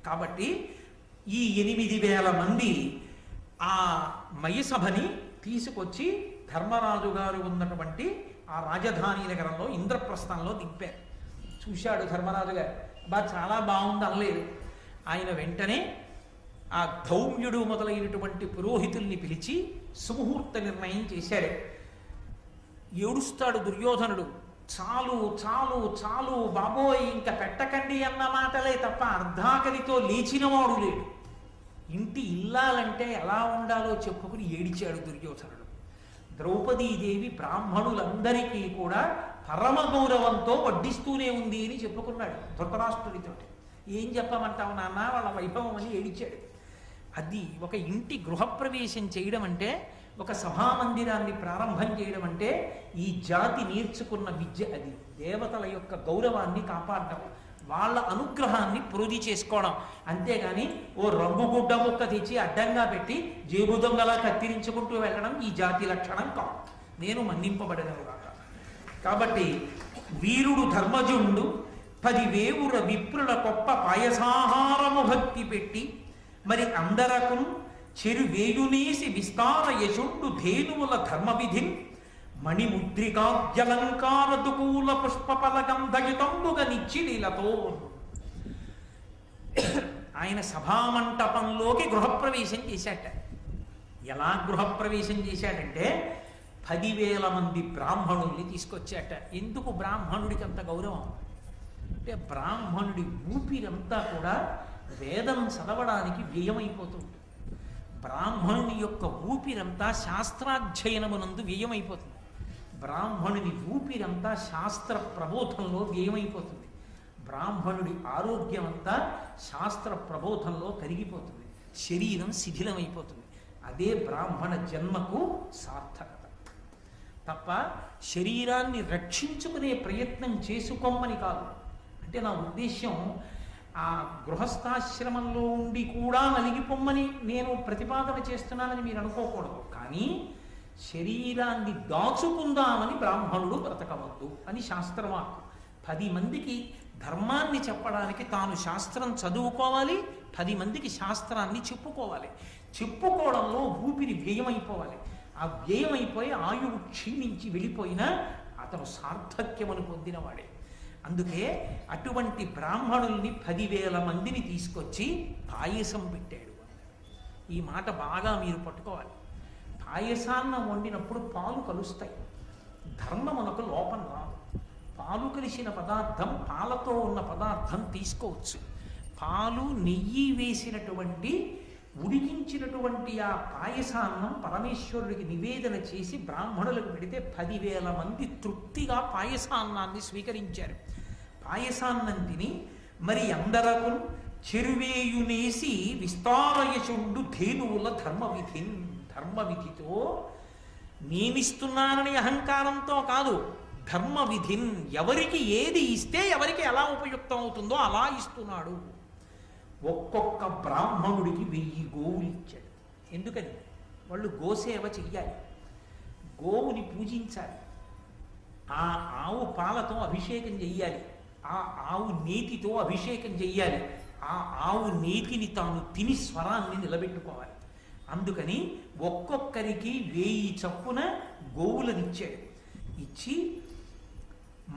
కాబట్టి ఈ 8,000 మంది ఆ మయసభని తీసుకొచ్చి ధర్మరాజు గారు ఉన్నటువంటి ఆ రాజధాని నగరంలో ఇంద్రప్రస్థంలో దింపారు. చూశాడు ధర్మరాజు గారు, చాలా బాగుంది అనలేదు. ఆయన వెంటనే ఆ ధౌమ్యుడు మొదలైనటువంటి పురోహితుల్ని పిలిచి సుముహూర్త నిర్ణయం చేశాడు. ఏడుస్తాడు దుర్యోధనుడు, చాలు చాలు చాలు బాబోయ్, ఇంకా పెట్టకండి అన్న మాటలే తప్ప అర్ధాకలితో లేచినవాడు లేడు. ఇంటి ఇల్లాలంటే ఎలా ఉండాలో చెప్పుకుని ఏడిచాడు దుర్యోధనుడు. ద్రౌపదీదేవి బ్రాహ్మణులందరికీ కూడా పరమ గౌరవంతో వడ్డిస్తూనే ఉంది అని చెప్పుకున్నాడు ధృతరాష్ట్రుడితోటి. ఏం చెప్పమంటావు నాన్న, వాళ్ళ వైభవం అని ఏడిచాడు. అది ఒక ఇంటి గృహప్రవేశం చేయడం అంటే, ఒక సభామందిరాన్ని ప్రారంభం చేయడం అంటే ఈ జాతి నేర్చుకున్న విద్య. అది దేవతల యొక్క గౌరవాన్ని కాపాడటం, వాళ్ళ అనుగ్రహాన్ని ప్రోధి చేసుకోవడం. అంతేగాని ఓ రంగుగుడ్డ ముక్క తెచ్చి అడ్డంగా పెట్టి జేబు దొంగలా కత్తిరించుకుంటూ వెళ్ళడం ఈ జాతి లక్షణం కాదు. నేను మన్నింపబడను కాక. కాబట్టి వీరుడు ధర్మజుండు 10,000 విప్రుల గొప్ప పాయసాహారము భక్తి పెట్టి మరి అందరకు చెరువేయునేసి విస్తార యశుండు ధేనువుల ధర్మవిధిన్ మణిముద్రికాద్యలంకారదుకూల పుష్పఫలగంధయుతంబుగా నిచ్చిలీలతో. ఆయన సభామంటపంలోకి గృహప్రవేశం చేశాట. ఎలా గృహప్రవేశం చేశాడంటే 10,000 మంది బ్రాహ్మణుల్ని తీసుకొచ్చాట. ఎందుకు బ్రాహ్మణుడికి అంత గౌరవం అంటే, బ్రాహ్మణుడి ఊపిరంతా కూడా వేదం చదవడానికి వ్యయమైపోతుంది. బ్రాహ్మణుని యొక్క ఊపిరంతా శాస్త్రాధ్యయనమునందు వ్యయమైపోతుంది. బ్రాహ్మణుని ఊపిరంతా శాస్త్ర ప్రబోధంలో వ్యయమైపోతుంది. బ్రాహ్మణుడి ఆరోగ్యం అంతా శాస్త్ర ప్రబోధంలో కరిగిపోతుంది. శరీరం శిథిలమైపోతుంది. అదే బ్రాహ్మణ జన్మకు సార్థకత. తప్ప శరీరాన్ని రక్షించుకునే ప్రయత్నం చేసుకోమని కాదు. అంటే నా ఉద్దేశ్యం, ఆ గృహస్థాశ్రమంలో ఉండి కూడా నలిగిపోమ్మని నేను ప్రతిపాదన చేస్తున్నానని మీరు అనుకోకూడదు. కానీ శరీరాన్ని దాచుకుందామని బ్రాహ్మణుడు బ్రతకవద్దు అని శాస్త్రవాక్కు. 10 మందికి ధర్మాన్ని చెప్పడానికి తాను శాస్త్రం చదువుకోవాలి, 10 మందికి శాస్త్రాన్ని చెప్పుకోవాలి. చెప్పుకోవడంలో ఊపిరి వ్యయమైపోవాలి. ఆ వ్యయమైపోయి ఆయువు క్షీణించి వెళ్ళిపోయినా అతను సార్థక్యమును పొందినవాడే. అందుకే అటువంటి బ్రాహ్మణుల్ని 10,000 మందిని తీసుకొచ్చి పాయసం పెట్టాడు. ఈ మాట బాగా మీరు పట్టుకోవాలి. పాయసాన్నం వండినప్పుడు పాలు కలుస్తాయి, ధర్మమునకు లోపం రాదు. పాలు కలిసిన పదార్థం, పాలతో ఉన్న పదార్థం తీసుకోవచ్చు. పాలు నెయ్యి వేసినటువంటి ఉడికించినటువంటి ఆ పాయసాన్నం పరమేశ్వరుడికి నివేదన చేసి బ్రాహ్మణులకు పెడితే 10,000 మంది తృప్తిగా పాయసాన్నాన్ని స్వీకరించారు. పాయసాన్నం తిని మరి అందరకు చెరువేయునేసి విస్తారయశుండు ధేనువుల ధర్మవిధితో నేనిస్తున్నానని అహంకారంతో కాదు, ధర్మవిధిన్, ఎవరికి ఏది ఇస్తే ఎవరికి ఎలా ఉపయుక్తం అవుతుందో అలా ఇస్తున్నాడు. ఒక్కొక్క బ్రాహ్మణుడికి 1000 గోవులు ఇచ్చాడు. ఎందుకని? వాళ్ళు గోసేవ చెయ్యాలి, గోవుని పూజించాలి, ఆ ఆవు పాలతో అభిషేకం చెయ్యాలి, ఆ ఆవు నేతితో అభిషేకం చెయ్యాలి, ఆ ఆవు నేతిని తాను తిని స్వరాన్ని నిలబెట్టుకోవాలి. అందుకని ఒక్కొక్కరికి 1000 చప్పున గోవులనిచ్చాడు. ఇచ్చి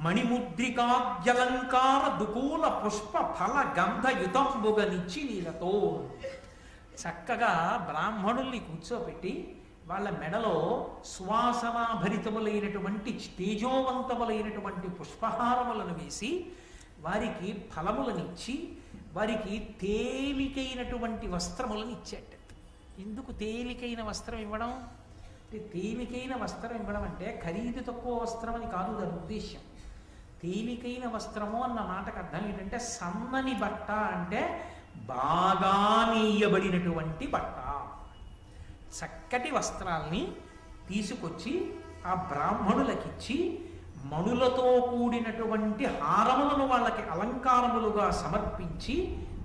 మణిముద్రికాద్యలంకార దుకూల పుష్ప ఫల గంధయుతంబుగనిచ్చి నీలతో చక్కగా బ్రాహ్మణుల్ని కూర్చోబెట్టి వాళ్ళ మెడలో సువాసనాభరితములైనటువంటి తేజోవంతములైనటువంటి పుష్పహారములను వేసి వారికి ఫలములనిచ్చి వారికి తేలికైనటువంటి వస్త్రములను ఇచ్చాట. ఎందుకు తేలికైన వస్త్రం ఇవ్వడం? తేలికైన వస్త్రం ఇవ్వడం అంటే ఖరీదు తక్కువ వస్త్రం అని కాదు దాని ఉద్దేశ్యం. తేలికైన వస్త్రము అన్న మాటకు అర్థం ఏంటంటే, సన్నని బట్ట అంటే బాగా నేయబడినటువంటి బట్ట. చక్కటి వస్త్రాల్ని తీసుకొచ్చి ఆ బ్రాహ్మణులకిచ్చి మణులతో కూడినటువంటి హారములను వాళ్ళకి అలంకారములుగా సమర్పించి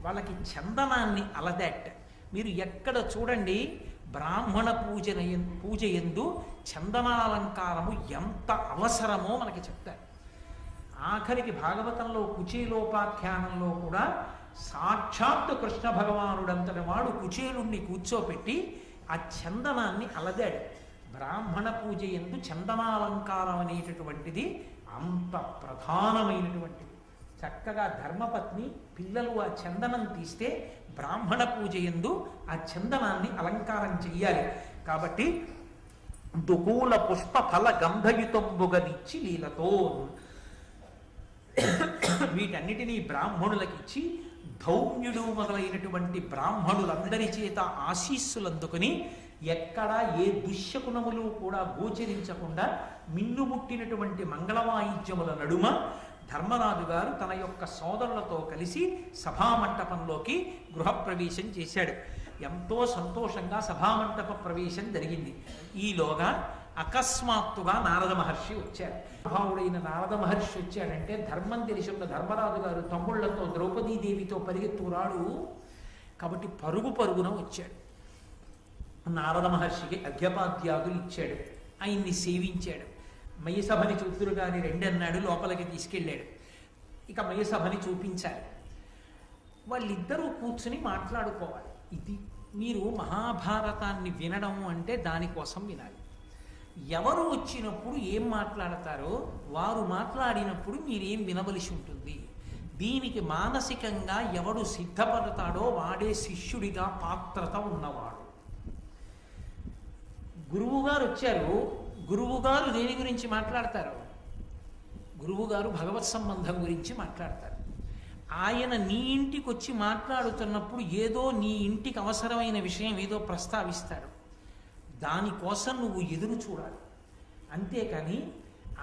వాళ్ళకి చందనాన్ని అలదాట్. మీరు ఎక్కడ చూడండి, బ్రాహ్మణ పూజ యందు చందనాలంకారము ఎంత అవసరమో మనకి చెప్తారు. ఆఖరికి భాగవతంలో కుచేలోపాఖ్యానంలో కూడా సాక్షాత్తు కృష్ణ భగవానుడంతటి వాడు కుచేలుణ్ణి కూర్చోపెట్టి ఆ చందనాన్ని అలదాడు. బ్రాహ్మణ పూజ యందు చందనాలంకారం అనేటటువంటిది అంత ప్రధానమైనటువంటిది. చక్కగా ధర్మపత్ని పిల్లలు ఆ చందనం తీస్తే బ్రాహ్మణ పూజ యందు ఆ చందనాన్ని అలంకారం చెయ్యాలి. కాబట్టి దుకూల పుష్ప ఫల గంధయుతంబుగనిచ్చి లీలతో వీటన్నిటినీ బ్రాహ్మణులకిచ్చి ధౌమ్యుడు మొదలైనటువంటి బ్రాహ్మణులందరి చేత ఆశీస్సులు అందుకుని ఎక్కడ ఏ దుశ్శకునములు కూడా గోచరించకుండా మిన్నుముట్టినటువంటి మంగళవాయిద్యముల నడుమ ధర్మరాజు గారు తన యొక్క సోదరులతో కలిసి సభామంటపంలోకి గృహప్రవేశం చేశాడు. ఎంతో సంతోషంగా సభామంటప ప్రవేశం జరిగింది. ఈలోగా అకస్మాత్తుగా నారద మహర్షి వచ్చారు. మహావుడైన నారద మహర్షి వచ్చాడంటే ధర్మం తెలిసిన ధర్మరాజు గారు తమ్ముళ్లతో ద్రౌపదీదేవితో పరిగెత్తురాడు కాబట్టి పరుగు పరుగున వచ్చాడు. నారద మహర్షికి అర్ఘ్యపాద్యాదులు ఇచ్చాడు. ఆయన్ని సేవించాడు. మయసభని చూతురు గాని రెండన్నాడు. లోపలికి తీసుకెళ్ళాడు. ఇక మయసభని చూపించాలి. వాళ్ళిద్దరూ కూర్చుని మాట్లాడుకోవాలి. ఇది మీరు మహాభారతాన్ని వినడం అంటే దానికోసం వినాలి. ఎవరు వచ్చినప్పుడు ఏం మాట్లాడతారో వారు మాట్లాడినప్పుడు మీరేం వినవలసి ఉంటుంది. దీనికి మానసికంగా ఎవడు సిద్ధపడతాడో వాడే శిష్యుడిగా పాత్రత ఉన్నవాడు. గురువుగారు వచ్చారు. గురువుగారు దేని గురించి మాట్లాడతారు? గురువుగారు భగవత్ సంబంధం గురించి మాట్లాడతారు. ఆయన నీ ఇంటికి వచ్చి మాట్లాడుతున్నప్పుడు ఏదో నీ ఇంటికి అవసరమైన విషయం ఏదో ప్రస్తావిస్తాడు. దానికోసం నువ్వు ఎదురు చూడాలి. అంతేకాని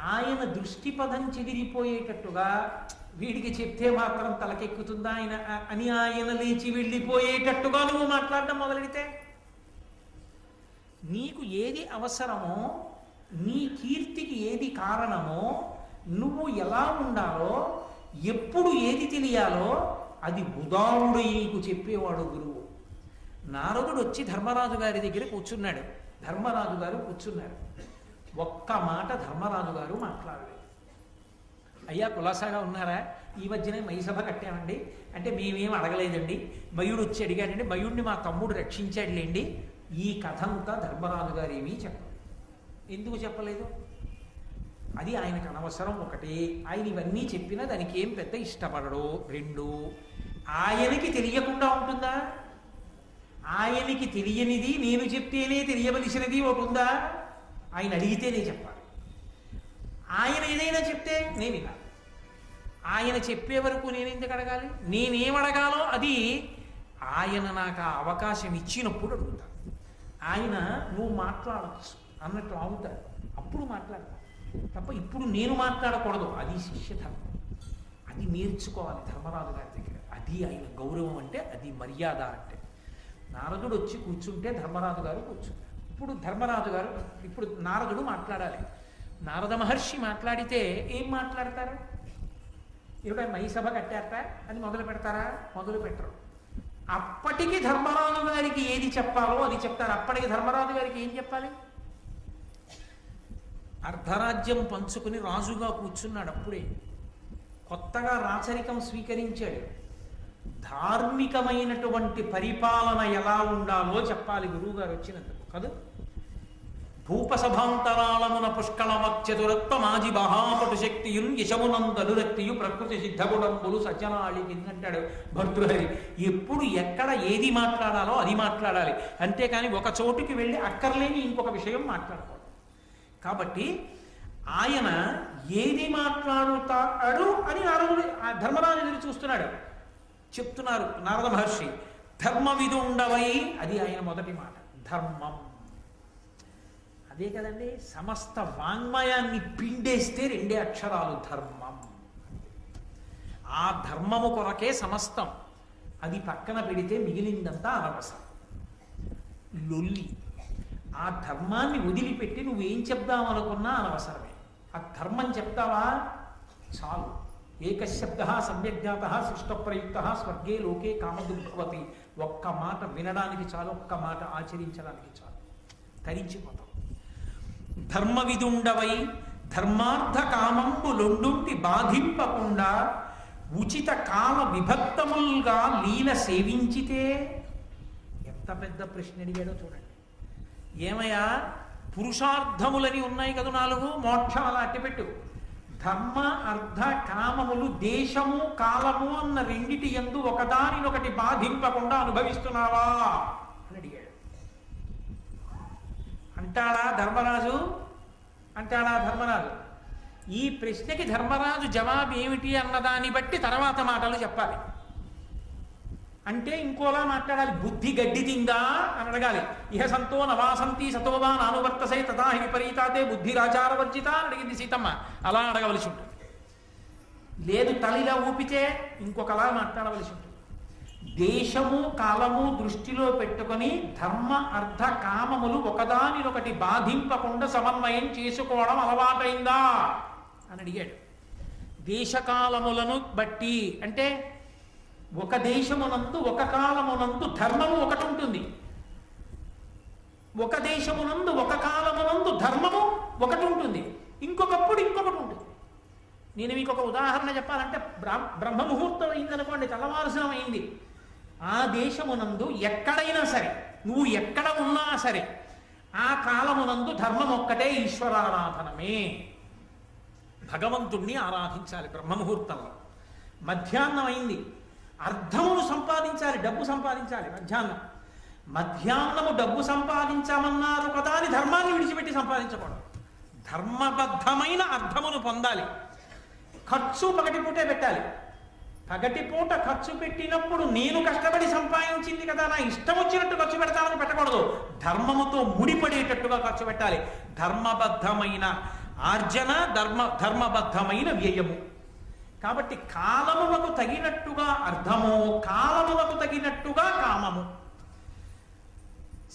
ఆయన దృష్టిపథం చెదిరిపోయేటట్టుగా వీడికి చెప్తే మాత్రం తలకెక్కుతుందా ఆయన అని ఆయన లేచి వెళ్ళిపోయేటట్టుగా నువ్వు మాట్లాడడం మొదలెడితే నీకు ఏది అవసరమో, నీ కీర్తికి ఏది కారణమో, నువ్వు ఎలా ఉండాలో, ఎప్పుడు ఏది తెలియాలో అది ఉదారుడై నీకు చెప్పేవాడు గురువు. నారదుడు వచ్చి ధర్మరాజు గారి దగ్గర కూర్చున్నాడు. ధర్మరాజు గారు కూర్చున్నారు. ఒక్క మాట ధర్మరాజు గారు మాట్లాడలేదు. అయ్యా కులాసాగా ఉన్నారా? ఈ మధ్యనే మయసభ కట్టామండి అంటే మేమేం అడగలేదండి. మయుడు వచ్చి అడిగాడండి. మయుడిని మా తమ్ముడు రక్షించాడులేండి. ఈ కథ అంతా ధర్మరాజు గారు ఏమీ చెప్పలేదు. ఎందుకు చెప్పలేదు? అది ఆయనకు అనవసరం. ఒకటి, ఆయన ఇవన్నీ చెప్పినా దానికి ఏం పెద్ద ఇష్టపడడు. రెండు, ఆయనకి తెలియకుండా ఉంటుందా? ఆయనకి తెలియనిది నేను చెప్తేనే తెలియవలసినది ఒకటి ఉందా? ఆయన అడిగితేనే చెప్పాలి. ఆయన ఏదైనా చెప్తే నేను వినాలి. ఆయన చెప్పే వరకు నేను ఎందుకు అడగాలి? నేనేమడగాలో అది ఆయన నాకు ఆ అవకాశం ఇచ్చినప్పుడు అడుగుతాను. ఆయన నువ్వు మాట్లాడచ్చు అన్నట్టు ఆగుతాడు. అప్పుడు మాట్లాడతాను తప్ప ఇప్పుడు నేను మాట్లాడకూడదు. అది శిష్యధర్మం. అది నేర్చుకోవాలి ధర్మరాజు గారి దగ్గర. అది ఆయన గౌరవం అంటే, అది మర్యాద అంటే. నారదుడు వచ్చి కూర్చుంటే ధర్మరాజు గారు కూర్చుంటారు. ఇప్పుడు నారదుడు మాట్లాడాలి. నారద మహర్షి మాట్లాడితే ఏం మాట్లాడతారు? ఇరవై మయసభ కట్టారట అని మొదలు పెడతారా? మొదలు పెట్టరు. అప్పటికి ధర్మరాజు గారికి ఏది చెప్పాలో అది చెప్తారు. అప్పటికి ధర్మరాజు గారికి ఏం చెప్పాలి? అర్ధరాజ్యం పంచుకుని రాజుగా కూర్చున్నాడు. అప్పుడే కొత్తగా రాచరికం స్వీకరించాడు. ధార్మికమైనటువంటి పరిపాలన ఎలా ఉండాలో చెప్పాలి గురువుగారు వచ్చినందుకు కదా. భూపసభాంతరాళమున పుష్కళమత్యదురత్వ మాజి మహాపటు శక్తియున్ యశమునందలురక్తియు ప్రకృతి సిద్ధగుణంబులు సజ్జనాళికి అంటాడు భర్తృహరి. ఎప్పుడు ఎక్కడ ఏది మాట్లాడాలో అది మాట్లాడాలి. అంతేకాని ఒక చోటుకి వెళ్ళి అక్కర్లేని ఇంకొక విషయం మాట్లాడకూడదు. కాబట్టి ఆయన ఏది మాట్లాడుతాడు అని నారదుడు ధర్మరాజు ఎదురు చూస్తున్నాడు. చెప్తున్నారు నారద మహర్షి, ధర్మవిదుండవై, అది ఆయన మొదటి మాట. ధర్మం అదే కదండి. సమస్త వాంగ్మయాన్ని పిండేస్తే రెండే అక్షరాలు ధర్మం. ఆ ధర్మము కొరకే సమస్తం. అది పక్కన పెడితే మిగిలిందంతా అనవసరం, లొల్లి. ఆ ధర్మాన్ని వదిలిపెట్టి నువ్వేం చెప్దామనుకున్నా అనవసరమే. ఆ ధర్మం చెప్తావా చాలు. ఏకశబ్ద సమ్యజ్ఞాత సృష్టప్రయుక్త స్వర్గే లోకే కామదుర్భవతి. ఒక్క మాట వినడానికి చాలు, ఒక్క మాట ఆచరించడానికి చాలు, తరించిపోతాం. ధర్మవిదుండవై ధర్మార్థ కామంబులొండుంటి బాధింపకుండా ఉచిత కాల విభక్తములుగా లీల సేవించితే. ఎంత పెద్ద ప్రశ్న అడిగాడో చూడండి. ఏమయ్యా, పురుషార్థములని ఉన్నాయి కదా 4, మోక్షం అలా అట్టిపెట్టు. ధర్మ అర్థ కామములు దేశము కాలము అన్న రెండిటి యందు ఒకదానినొకటి బాధింపకుండా అనుభవిస్తున్నావా అని అడిగాడు. అంటాడా ధర్మరాజు? ఈ ప్రశ్నకి ధర్మరాజు జవాబు ఏమిటి అన్నదాన్ని బట్టి తర్వాత మాటలు చెప్పాలి. అంటే ఇంకోలా మాట్లాడాలి. బుద్ధి గడ్డి తిందా అని అడగాలి. ఇహ సంతో నవాసంతి సతోవా నానువర్తసే తథా హి విపరీతాతే బుద్ధిరాచారవర్జిత అని అడిగింది సీతమ్మ. అలా అడగవలసి ఉంటుంది. లేదు తలిలా ఊపితే ఇంకొకలా మాట్లాడవలసి ఉంటుంది. దేశము కాలము దృష్టిలో పెట్టుకొని ధర్మ అర్థ కామములు ఒకదానినొకటి బాధింపకుండా సమన్వయం చేసుకోవడం అలవాటైందా అని అడిగాడు. దేశకాలములను బట్టి అంటే ఒక దేశమునందు ఒక కాలమునందు ధర్మము ఒకటి ఉంటుంది, ఒక దేశమునందు ఒక కాలమునందు ధర్మము ఒకటి ఉంటుంది, ఇంకొకప్పుడు ఇంకొకటి ఉంటుంది. నేను మీకు ఒక ఉదాహరణ చెప్పాలంటే బ్రహ్మముహూర్తం అయిందనుకోండి, తెల్లవారుసనం అయింది. ఆ దేశమునందు ఎక్కడైనా సరే, నువ్వు ఎక్కడ ఉన్నా సరే, ఆ కాలమునందు ధర్మం ఒక్కటే, ఈశ్వరారాధనమే. భగవంతుణ్ణి ఆరాధించాలి బ్రహ్మముహూర్తంలో. మధ్యాహ్నం అయింది, అర్థమును సంపాదించాలి, డబ్బు సంపాదించాలి. మధ్యాహ్నము డబ్బు సంపాదించామన్నారు కదా అని ధర్మాన్ని విడిచిపెట్టి సంపాదించకూడదు. ధర్మబద్ధమైన అర్థమును పొందాలి. ఖర్చు పగటిపూటే పెట్టాలి. పగటిపూట ఖర్చు పెట్టినప్పుడు నేను కష్టపడి సంపాదించింది కదా, నా ఇష్టం వచ్చినట్టు ఖర్చు పెడతానని పెట్టకూడదు. ధర్మముతో ముడిపడేటట్టుగా ఖర్చు పెట్టాలి. ధర్మబద్ధమైన ఆర్జన, ధర్మబద్ధమైన వ్యయము. కాబట్టి కాలములకు తగినట్టుగా అర్థము, కాలములకు తగినట్టుగా కామము.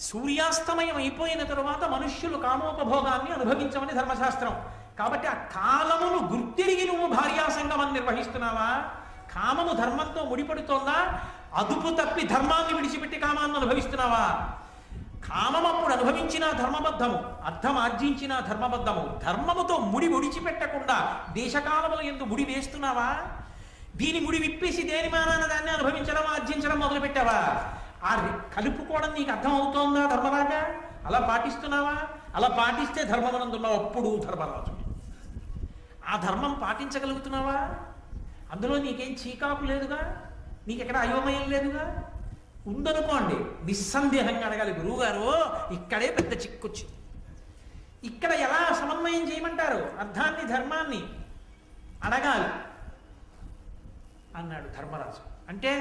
సూర్యాస్తమయం అయిపోయిన తరువాత మనుష్యులు కామోపభోగాన్ని అనుభవించమని ధర్మశాస్త్రం. కాబట్టి ఆ కాలమును గుర్తిరిగి నువ్వు భార్యాసంగమని నిర్వహిస్తున్నావా? కామము ధర్మంతో ముడిపడుతోందా? అదుపు తప్పి ధర్మాన్ని విడిచిపెట్టి కామాన్ని అనుభవిస్తున్నావా? కామం అప్పుడు అనుభవించిన ధర్మబద్ధము, అర్థం ఆర్జించిన ధర్మబద్ధము. ధర్మముతో ముడి ముడిచిపెట్టకుండా దేశకాలముల యందు ముడి వేస్తున్నావా? దీని ముడి విప్పేసి దేని మానాన దాన్ని అనుభవించడం, ఆర్జించడం మొదలుపెట్టావా? ఆ కలుపుకోవడం నీకు అర్థం అవుతోందా ధర్మరాజా? అలా పాటిస్తున్నావా? అలా పాటిస్తే ధర్మమనందున్నావు. అప్పుడు ధర్మరాజు ఆ ధర్మం పాటించగలుగుతున్నావా? అందులో నీకేం చీకాకు లేదుగా, నీకెక్కడ అయోమయం లేదుగా. ఉందనుకోండి, నిస్సందేహంగా అడగాలి, గురువుగారు ఇక్కడే పెద్ద చిక్కొచ్చింది, ఇక్కడ ఎలా సమన్వయం చేయమంటారు అర్థాన్ని ధర్మాన్ని అడగాలి అన్నాడు ధర్మరాజు. అంటే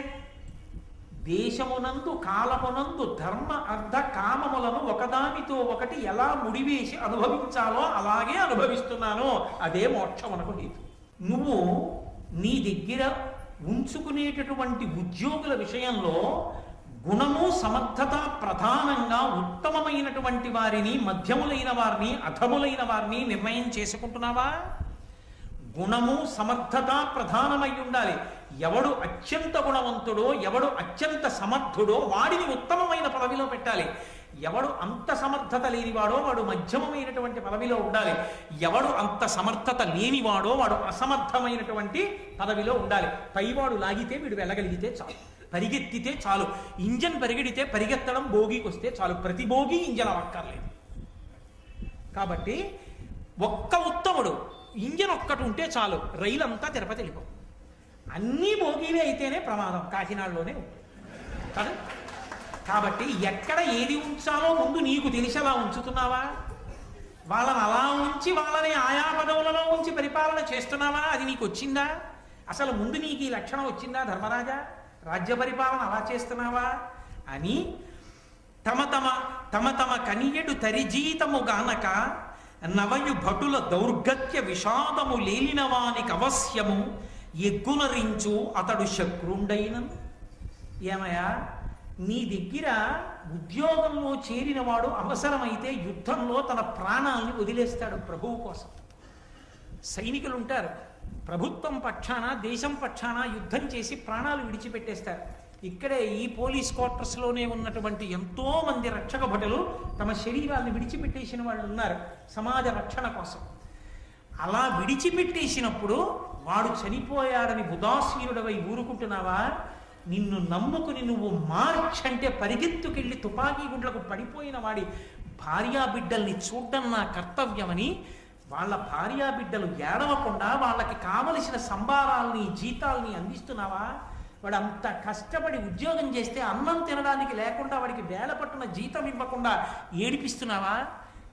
దేశమునందు కాలమునందు ధర్మ అర్థ కామములను ఒకదానితో ఒకటి ఎలా ముడివేసి అనుభవించాలో అలాగే అనుభవిస్తున్నాను. అదే మోక్షమునకు హేతు. నువ్వు నీ దగ్గర ఉంచుకునేటటువంటి ఉద్యోగుల విషయంలో గుణము సమర్థత ప్రధానంగా ఉత్తమమైనటువంటి వారిని, మధ్యములైన వారిని, అధములైన వారిని నిర్ణయం చేసుకుంటున్నావా? గుణము సమర్థత ప్రధానమై ఉండాలి. ఎవడు అత్యంత గుణవంతుడో, ఎవడు అత్యంత సమర్థుడో వాడిని ఉత్తమమైన పదవిలో పెట్టాలి. ఎవడు అంత సమర్థత లేనివాడో వాడు మధ్యమమైనటువంటి పదవిలో ఉండాలి. ఎవడు అంత సమర్థత లేనివాడో వాడు అసమర్థమైనటువంటి పదవిలో ఉండాలి. పైవాడు లాగితే వీడు వెళ్ళగలిగితే చాలు, పరిగెత్తితే చాలు. ఇంజన్ పరిగెడితే పరిగెత్తడం భోగికి వస్తే చాలు, ప్రతి భోగి ఇంజన్ అక్కర్లేదు. కాబట్టి ఒక్క ఉత్తముడు ఇంజన్ ఒక్కటి ఉంటే చాలు, రైలు అంతా తిరుపతి వెళ్ళిపో. అన్నీ భోగిలే అయితేనే ప్రమాదం, కాకినాడలోనే ఉంటుంది కదా. కాబట్టి ఎక్కడ ఏది ఉంచాలో ముందు నీకు తెలిసేలా ఉంచుతున్నావా? వాళ్ళని అలా ఉంచి వాళ్ళని ఆయా పదవులలో ఉంచి పరిపాలన చేస్తున్నావా? అది నీకు వచ్చిందా? అసలు ముందు నీకు ఈ లక్షణం వచ్చిందా ధర్మరాజా? రాజ్య పరిపాలన అలా చేస్తున్నావా అని తమ తమ కనియడు తరిజీతము గానక నవయు భటుల దౌర్గత్య విషాదము లేలిన వానికి అవశ్యము ఎగ్గునరించు అతడు శక్రుండైనను. ఏమయ్యా, నీ దగ్గర ఉద్యోగంలో చేరినవాడు అవసరమైతే యుద్ధంలో తన ప్రాణాలని వదిలేస్తాడు ప్రభువు కోసం. సైనికులు ఉంటారు, ప్రభుత్వం పక్షాన, దేశం పక్షాన యుద్ధం చేసి ప్రాణాలు విడిచిపెట్టేస్తారు. ఇక్కడే ఈ పోలీస్ క్వార్టర్స్లోనే ఉన్నటువంటి ఎంతో మంది రక్షక భటులు తమ శరీరాన్ని విడిచిపెట్టేసిన వాళ్ళు ఉన్నారు సమాజ రక్షణ కోసం. అలా విడిచిపెట్టేసినప్పుడు వాడు చనిపోయాడని ఉదాసీనుడవై ఊరుకుంటున్నావా? నిన్ను నమ్ముకుని నువ్వు మార్చ్ అంటే పరిగెత్తుకెళ్ళి తుపాకీ గుండ్లకు పడిపోయిన వాడి భార్యాబిడ్డల్ని చూడడం నా కర్తవ్యమని వాళ్ళ భార్యాబిడ్డలు ఏడవకుండా వాళ్ళకి కావలసిన సంబారాల్ని జీతాల్ని అందిస్తున్నావా? వాడు అంత కష్టపడి ఉద్యోగం చేస్తే అన్నం తినడానికి లేకుండా వాడికి వేల పట్టున జీతం ఇవ్వకుండా ఏడిపిస్తున్నావా?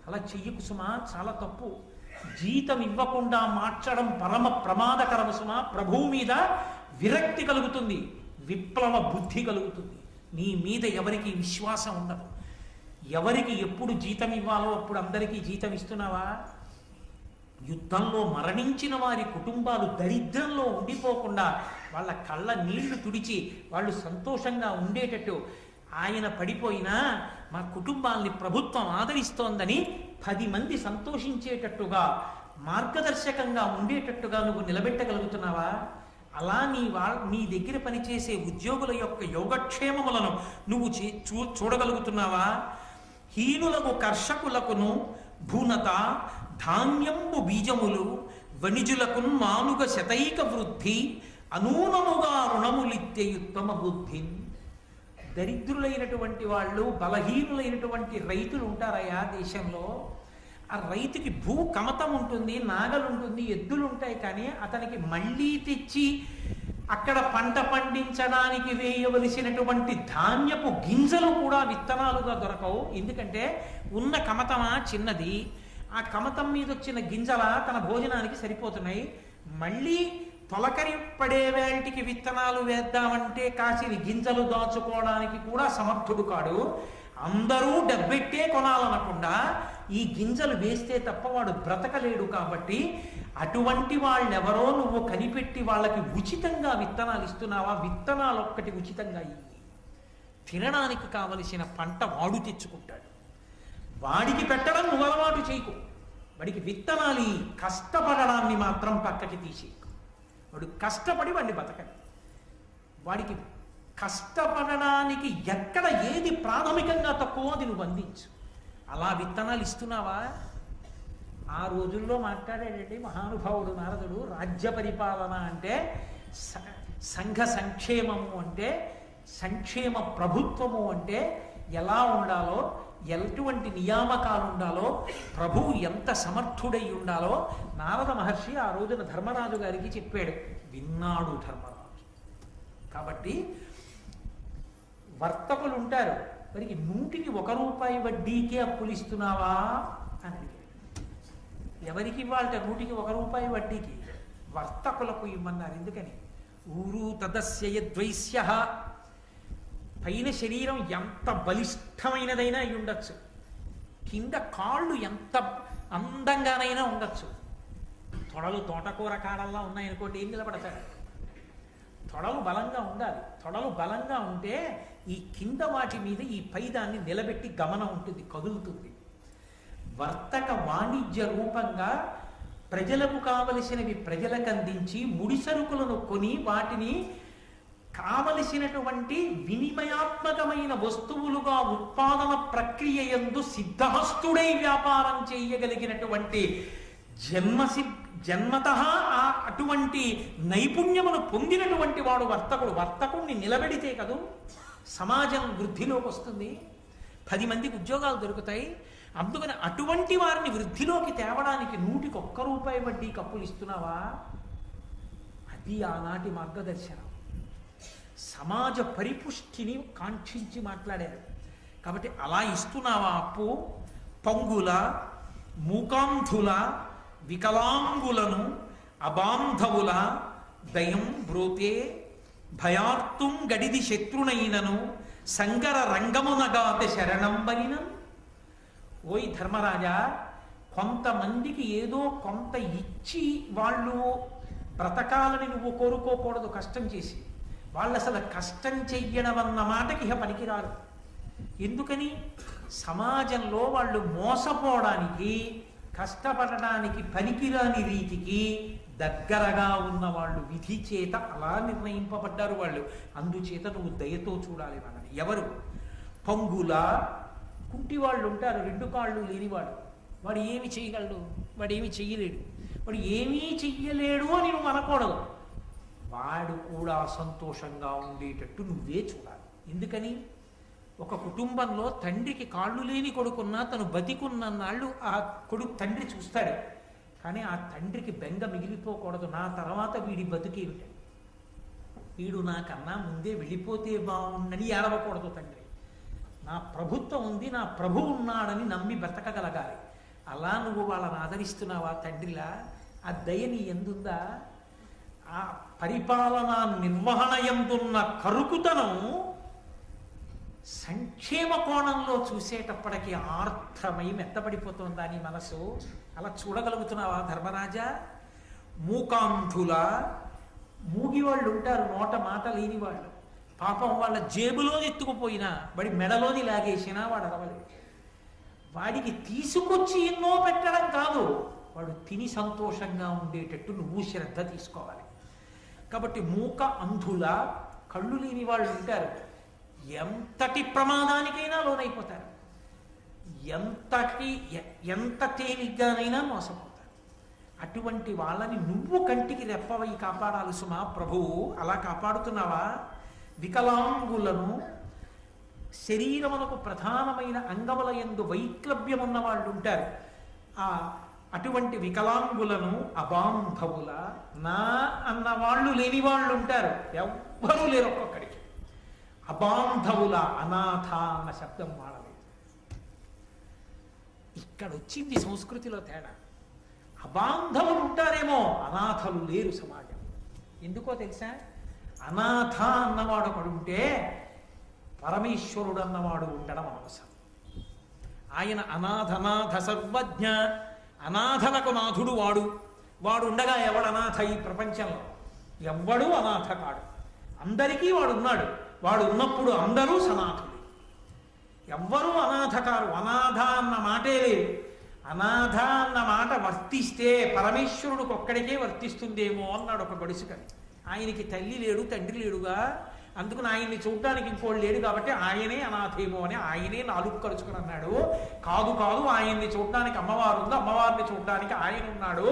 అలా చెయ్యకు సుమా, చాలా తప్పు. జీతం ఇవ్వకుండా మార్చడం పరమ ప్రమాదకరము సుమా. ప్రభువు మీద విరక్తి కలుగుతుంది, విప్లవ బుద్ధి కలుగుతుంది. నీ మీద ఎవరికి విశ్వాసం ఉండదు. ఎవరికి ఎప్పుడు జీతం ఇవ్వాలో అప్పుడు అందరికీ జీతం ఇస్తున్నావా? యుద్ధంలో మరణించిన వారి కుటుంబాలు దరిద్రంలో ఉండిపోకుండా వాళ్ళ కళ్ళ నీళ్లు తుడిచి వాళ్ళు సంతోషంగా ఉండేటట్టు, ఆయన పడిపోయినా మా కుటుంబాల్ని ప్రభుత్వం ఆదరిస్తోందని 10 మంది సంతోషించేటట్టుగా మార్గదర్శకంగా ఉండేటట్టుగా నువ్వు నిలబెట్టగలుగుతున్నావా? అలా నీ దగ్గర పనిచేసే ఉద్యోగుల యొక్క యోగక్షేమములను నువ్వు చూడగలుగుతున్నావా? హీనులకు కర్షకులకును భూనత ధాన్యంబు బీజములు వణిజులకు మానుగ శతైక వృద్ధి అనూనముగా రుణములిత్యయుత్తమ బుద్ధి. దరిద్రులైనటువంటి వాళ్ళు, బలహీనులైనటువంటి రైతులు ఉంటారయా దేశంలో. ఆ రైతుకి భూ కమతం ఉంటుంది, నాగలుంటుంది, ఎద్దులు ఉంటాయి, కానీ అతనికి మళ్ళీ తెచ్చి అక్కడ పంట పండించడానికి వేయవలసినటువంటి ధాన్యపు గింజలు కూడా విత్తనాలుగా దొరకవు. ఎందుకంటే ఉన్న కమతమా చిన్నది, ఆ కమతం మీద వచ్చిన గింజల తన భోజనానికి సరిపోతున్నాయి. మళ్ళీ తొలకరి పడే వేటికి విత్తనాలు వేద్దామంటే కాసిని గింజలు దాచుకోవడానికి కూడా సమర్థుడు కాడు. అందరూ డబ్బెట్టే కొనాలనకుండా ఈ గింజలు వేస్తే తప్ప వాడు బ్రతకలేడు. కాబట్టి అటువంటి వాళ్ళెవరో నువ్వు కనిపెట్టి వాళ్ళకి ఉచితంగా విత్తనాలు ఇస్తున్నావా? విత్తనాలు ఒక్కటి ఉచితంగా ఇవ్వి. తినడానికి కావలసిన పంట వాడు తెచ్చుకుంటాడు. వాడికి పెట్టడం నువ్వు అలవాటు చేయకు. వాడికి విత్తనాలు కష్టపడడాన్ని మాత్రం పక్కకి తీసేయకు. వాడు కష్టపడి వాడిని బతకడు. వాడికి కష్టపడడానికి ఎక్కడ ఏది ప్రాథమికంగా తక్కువ అది నువ్వు అందించు. అలా విత్తనాలు ఇస్తున్నావా? ఆ రోజుల్లో మాట్లాడేటండి మహానుభావుడు నారదుడు. రాజ్య పరిపాలన అంటే సంఘ సంక్షేమము అంటే, సంక్షేమ ప్రభుత్వము అంటే ఎలా ఉండాలో, ఎటువంటి నియామకాలు ఉండాలో, ప్రభువు ఎంత సమర్థుడై ఉండాలో నారద మహర్షి ఆ రోజున ధర్మరాజు గారికి చెప్పాడు. విన్నాడు ధర్మరాజు. కాబట్టి వర్తకులు ఉంటారు, వారికి 100కి 1 రూపాయి వడ్డీకే అప్పులు ఇస్తున్నావా అని అడిగాడు. ఎవరికి ఇవ్వాలట 100కి 1 రూపాయి వడ్డీకి? వర్తకులకు ఇవ్వమన్నారు. ఎందుకని? ఊరు తదస్య ద్వైస్య. పైన శరీరం ఎంత బలిష్టమైనదైనా అయి ఉండొచ్చు, కింద కాళ్ళు ఎంత అందంగానైనా ఉండొచ్చు. తొడలు తోటకూర కాడల్లా ఉన్నాయనుకోండి, ఏం నిలబడతాడు? తొడలు బలంగా ఉండాలి. తొడలు బలంగా ఉంటే ఈ కింద వాటి మీద ఈ పైదాన్ని నిలబెట్టి గమనం ఉంటుంది, కదులుతుంది. వర్తక వాణిజ్య రూపంగా ప్రజలకు కావలసినవి ప్రజలకు అందించి ముడి సరుకులను కొని వాటిని కావలసినటువంటి వినిమయాత్మకమైన వస్తువులుగా ఉత్పాదన ప్రక్రియ యందు సిద్ధహస్తుడై వ్యాపారం చేయగలిగినటువంటి జన్మతః అటువంటి నైపుణ్యమును పొందినటువంటి వాడు వర్తకుడు. వర్తకుడిని నిలబెడితే కదూ సమాజం వృద్ధిలోకి వస్తుంది, 10 మందికి ఉద్యోగాలు దొరుకుతాయి. అందుకని అటువంటి వారిని వృద్ధిలోకి తేవడానికి 100కి 1 రూపాయి వడ్డీకి అప్పులు ఇస్తున్నావా? అది ఆనాటి మార్గదర్శనం. సమాజ పరిపుష్టిని కాంక్షించి మాట్లాడారు. కాబట్టి అలా ఇస్తున్నావా అప్పు? పంగుల, మూకాంధుల, వికలాంగులను, అబాంధవుల దయం బ్రోతే భయార్తుం గడిది శత్రునైనను సంగర రంగమునగాత శరణంబనినం. ఓయ్ ధర్మరాజా, కొంతమందికి ఏదో కొంత ఇచ్చి వాళ్ళు బ్రతకాలని నువ్వు కోరుకోకూడదు. కష్టం చేసి వాళ్ళు అసలు కష్టం చెయ్యడం అన్న మాటకి ఇహ పనికిరారు. ఎందుకని? సమాజంలో వాళ్ళు మోసపోవడానికి, కష్టపడడానికి పనికిరాని రీతికి దగ్గరగా ఉన్న వాళ్ళు విధి చేత అలా నిర్ణయింపబడ్డారు వాళ్ళు. అందుచేత నువ్వు దయతో చూడాలి వాళ్ళని. ఎవరు? పంగుల, కుంటి వాళ్ళు ఉంటారు, 2 కాళ్ళు లేనివాడు. వాడు ఏమి చేయగలడు? వాడు ఏమి చెయ్యలేడు. వాడు ఏమీ చెయ్యలేడు అని నువ్వు అనకూడదు. వాడు కూడా సంతోషంగా ఉండేటట్టు నువ్వే చూడాలి. ఎందుకని? ఒక కుటుంబంలో తండ్రికి కాళ్ళు లేని కొడుకున్నా తను బతికున్నన్నాళ్ళు ఆ తండ్రి చూస్తాడు. కానీ ఆ తండ్రికి బెంగ మిగిలిపోకూడదు, నా తర్వాత వీడి బతుకేమిటి, వీడు నాకన్నా ముందే వెళ్ళిపోతే బాగుండని ఏడవకూడదు తండ్రి. నా ప్రభుత్వం ఉంది, నా ప్రభు ఉన్నాడని నమ్మి బ్రతకగలగాలి. అలా నువ్వు వాళ్ళని ఆదరిస్తున్నావా తండ్రిలా? ఆ దయ నీ ఎందుందా? ఆ పరిపాలనా నిర్వహణ ఎందున్న కరుకుతనం సంక్షేమ కోణంలో చూసేటప్పటికీ ఆర్ద్రమై మెత్తపడిపోతుందా నీ మనసు? అలా చూడగలుగుతున్నావా ధర్మరాజా? మూకాంధుల, మూగివాళ్ళు ఉంటారు, నోట మాట లేని వాళ్ళు. పాపం వాళ్ళ జేబులో ఎత్తుకుపోయినా వాడి మెడలోని లాగేసినా వాడు అరవలేదు. వాడికి తీసుకొచ్చి ఎన్నో పెట్టడం కాదు, వాడు తిని సంతోషంగా ఉండేటట్టు నువ్వు శ్రద్ధ తీసుకోవాలి. కాబట్టి మూక అంధుల, కళ్ళు లేని వాళ్ళు ఉంటారు, ఎంతటి ప్రమాదానికైనా లోనైపోతారు, ఎంత తేలిగ్గానైనా మోసపోతారు. అటువంటి వాళ్ళని నువ్వు కంటికి రెప్పవై కాపాడాలి సుమా ప్రభువు. అలా కాపాడుతున్నావా? వికలాంగులను, శరీరమునకు ప్రధానమైన అంగముల యందు వైక్లభ్యం ఉన్న వాళ్ళు ఉంటారు, అటువంటి వికలాంగులను, అబాంధవుల, నా అన్న వాళ్ళు లేని వాళ్ళు ఉంటారు, ఎవ్వరూ లేరు ఒక్కొక్కడికి. అబాంధవుల, అనాథ అన్న శబ్దం వాడలేదు. ఇక్కడ వచ్చింది సంస్కృతిలో తేడా. అబాంధవులు ఉంటారేమో, అనాథలు లేరు సమాజం. ఎందుకో తెలుసా? అనాథ అన్నవాడు ఒకడు ఉంటే పరమేశ్వరుడు అన్నవాడు ఉండడం అవసరం. ఆయన అనాథనాథ సర్వజ్ఞ, అనాథలకు నాథుడు వాడు. వాడు ఉండగా ఎవడు అనాథ ఈ ప్రపంచంలో? ఎవ్వడూ అనాథ కాడు, అందరికీ వాడు ఉన్నాడు. వాడు ఉన్నప్పుడు అందరూ సనాథులు, ఎవ్వరూ అనాథ కారు. అనాథ అన్న మాటే లేదు. అనాథ అన్న మాట వర్తిస్తే పరమేశ్వరుడికి ఒక్కడికే వర్తిస్తుందేమో అన్నాడు ఒక గడుసుకని. ఆయనకి తల్లి లేడు, తండ్రి లేడుగా, అందుకని ఆయన్ని చూడడానికి ఇంకోళ్ళు లేడు కాబట్టి ఆయనే అనాథేమో అని ఆయనే నాలుగు ఖర్చుకుని అన్నాడు. కాదు కాదు, ఆయన్ని చూడడానికి అమ్మవారు ఉంది, అమ్మవారిని చూడడానికి ఆయన ఉన్నాడు.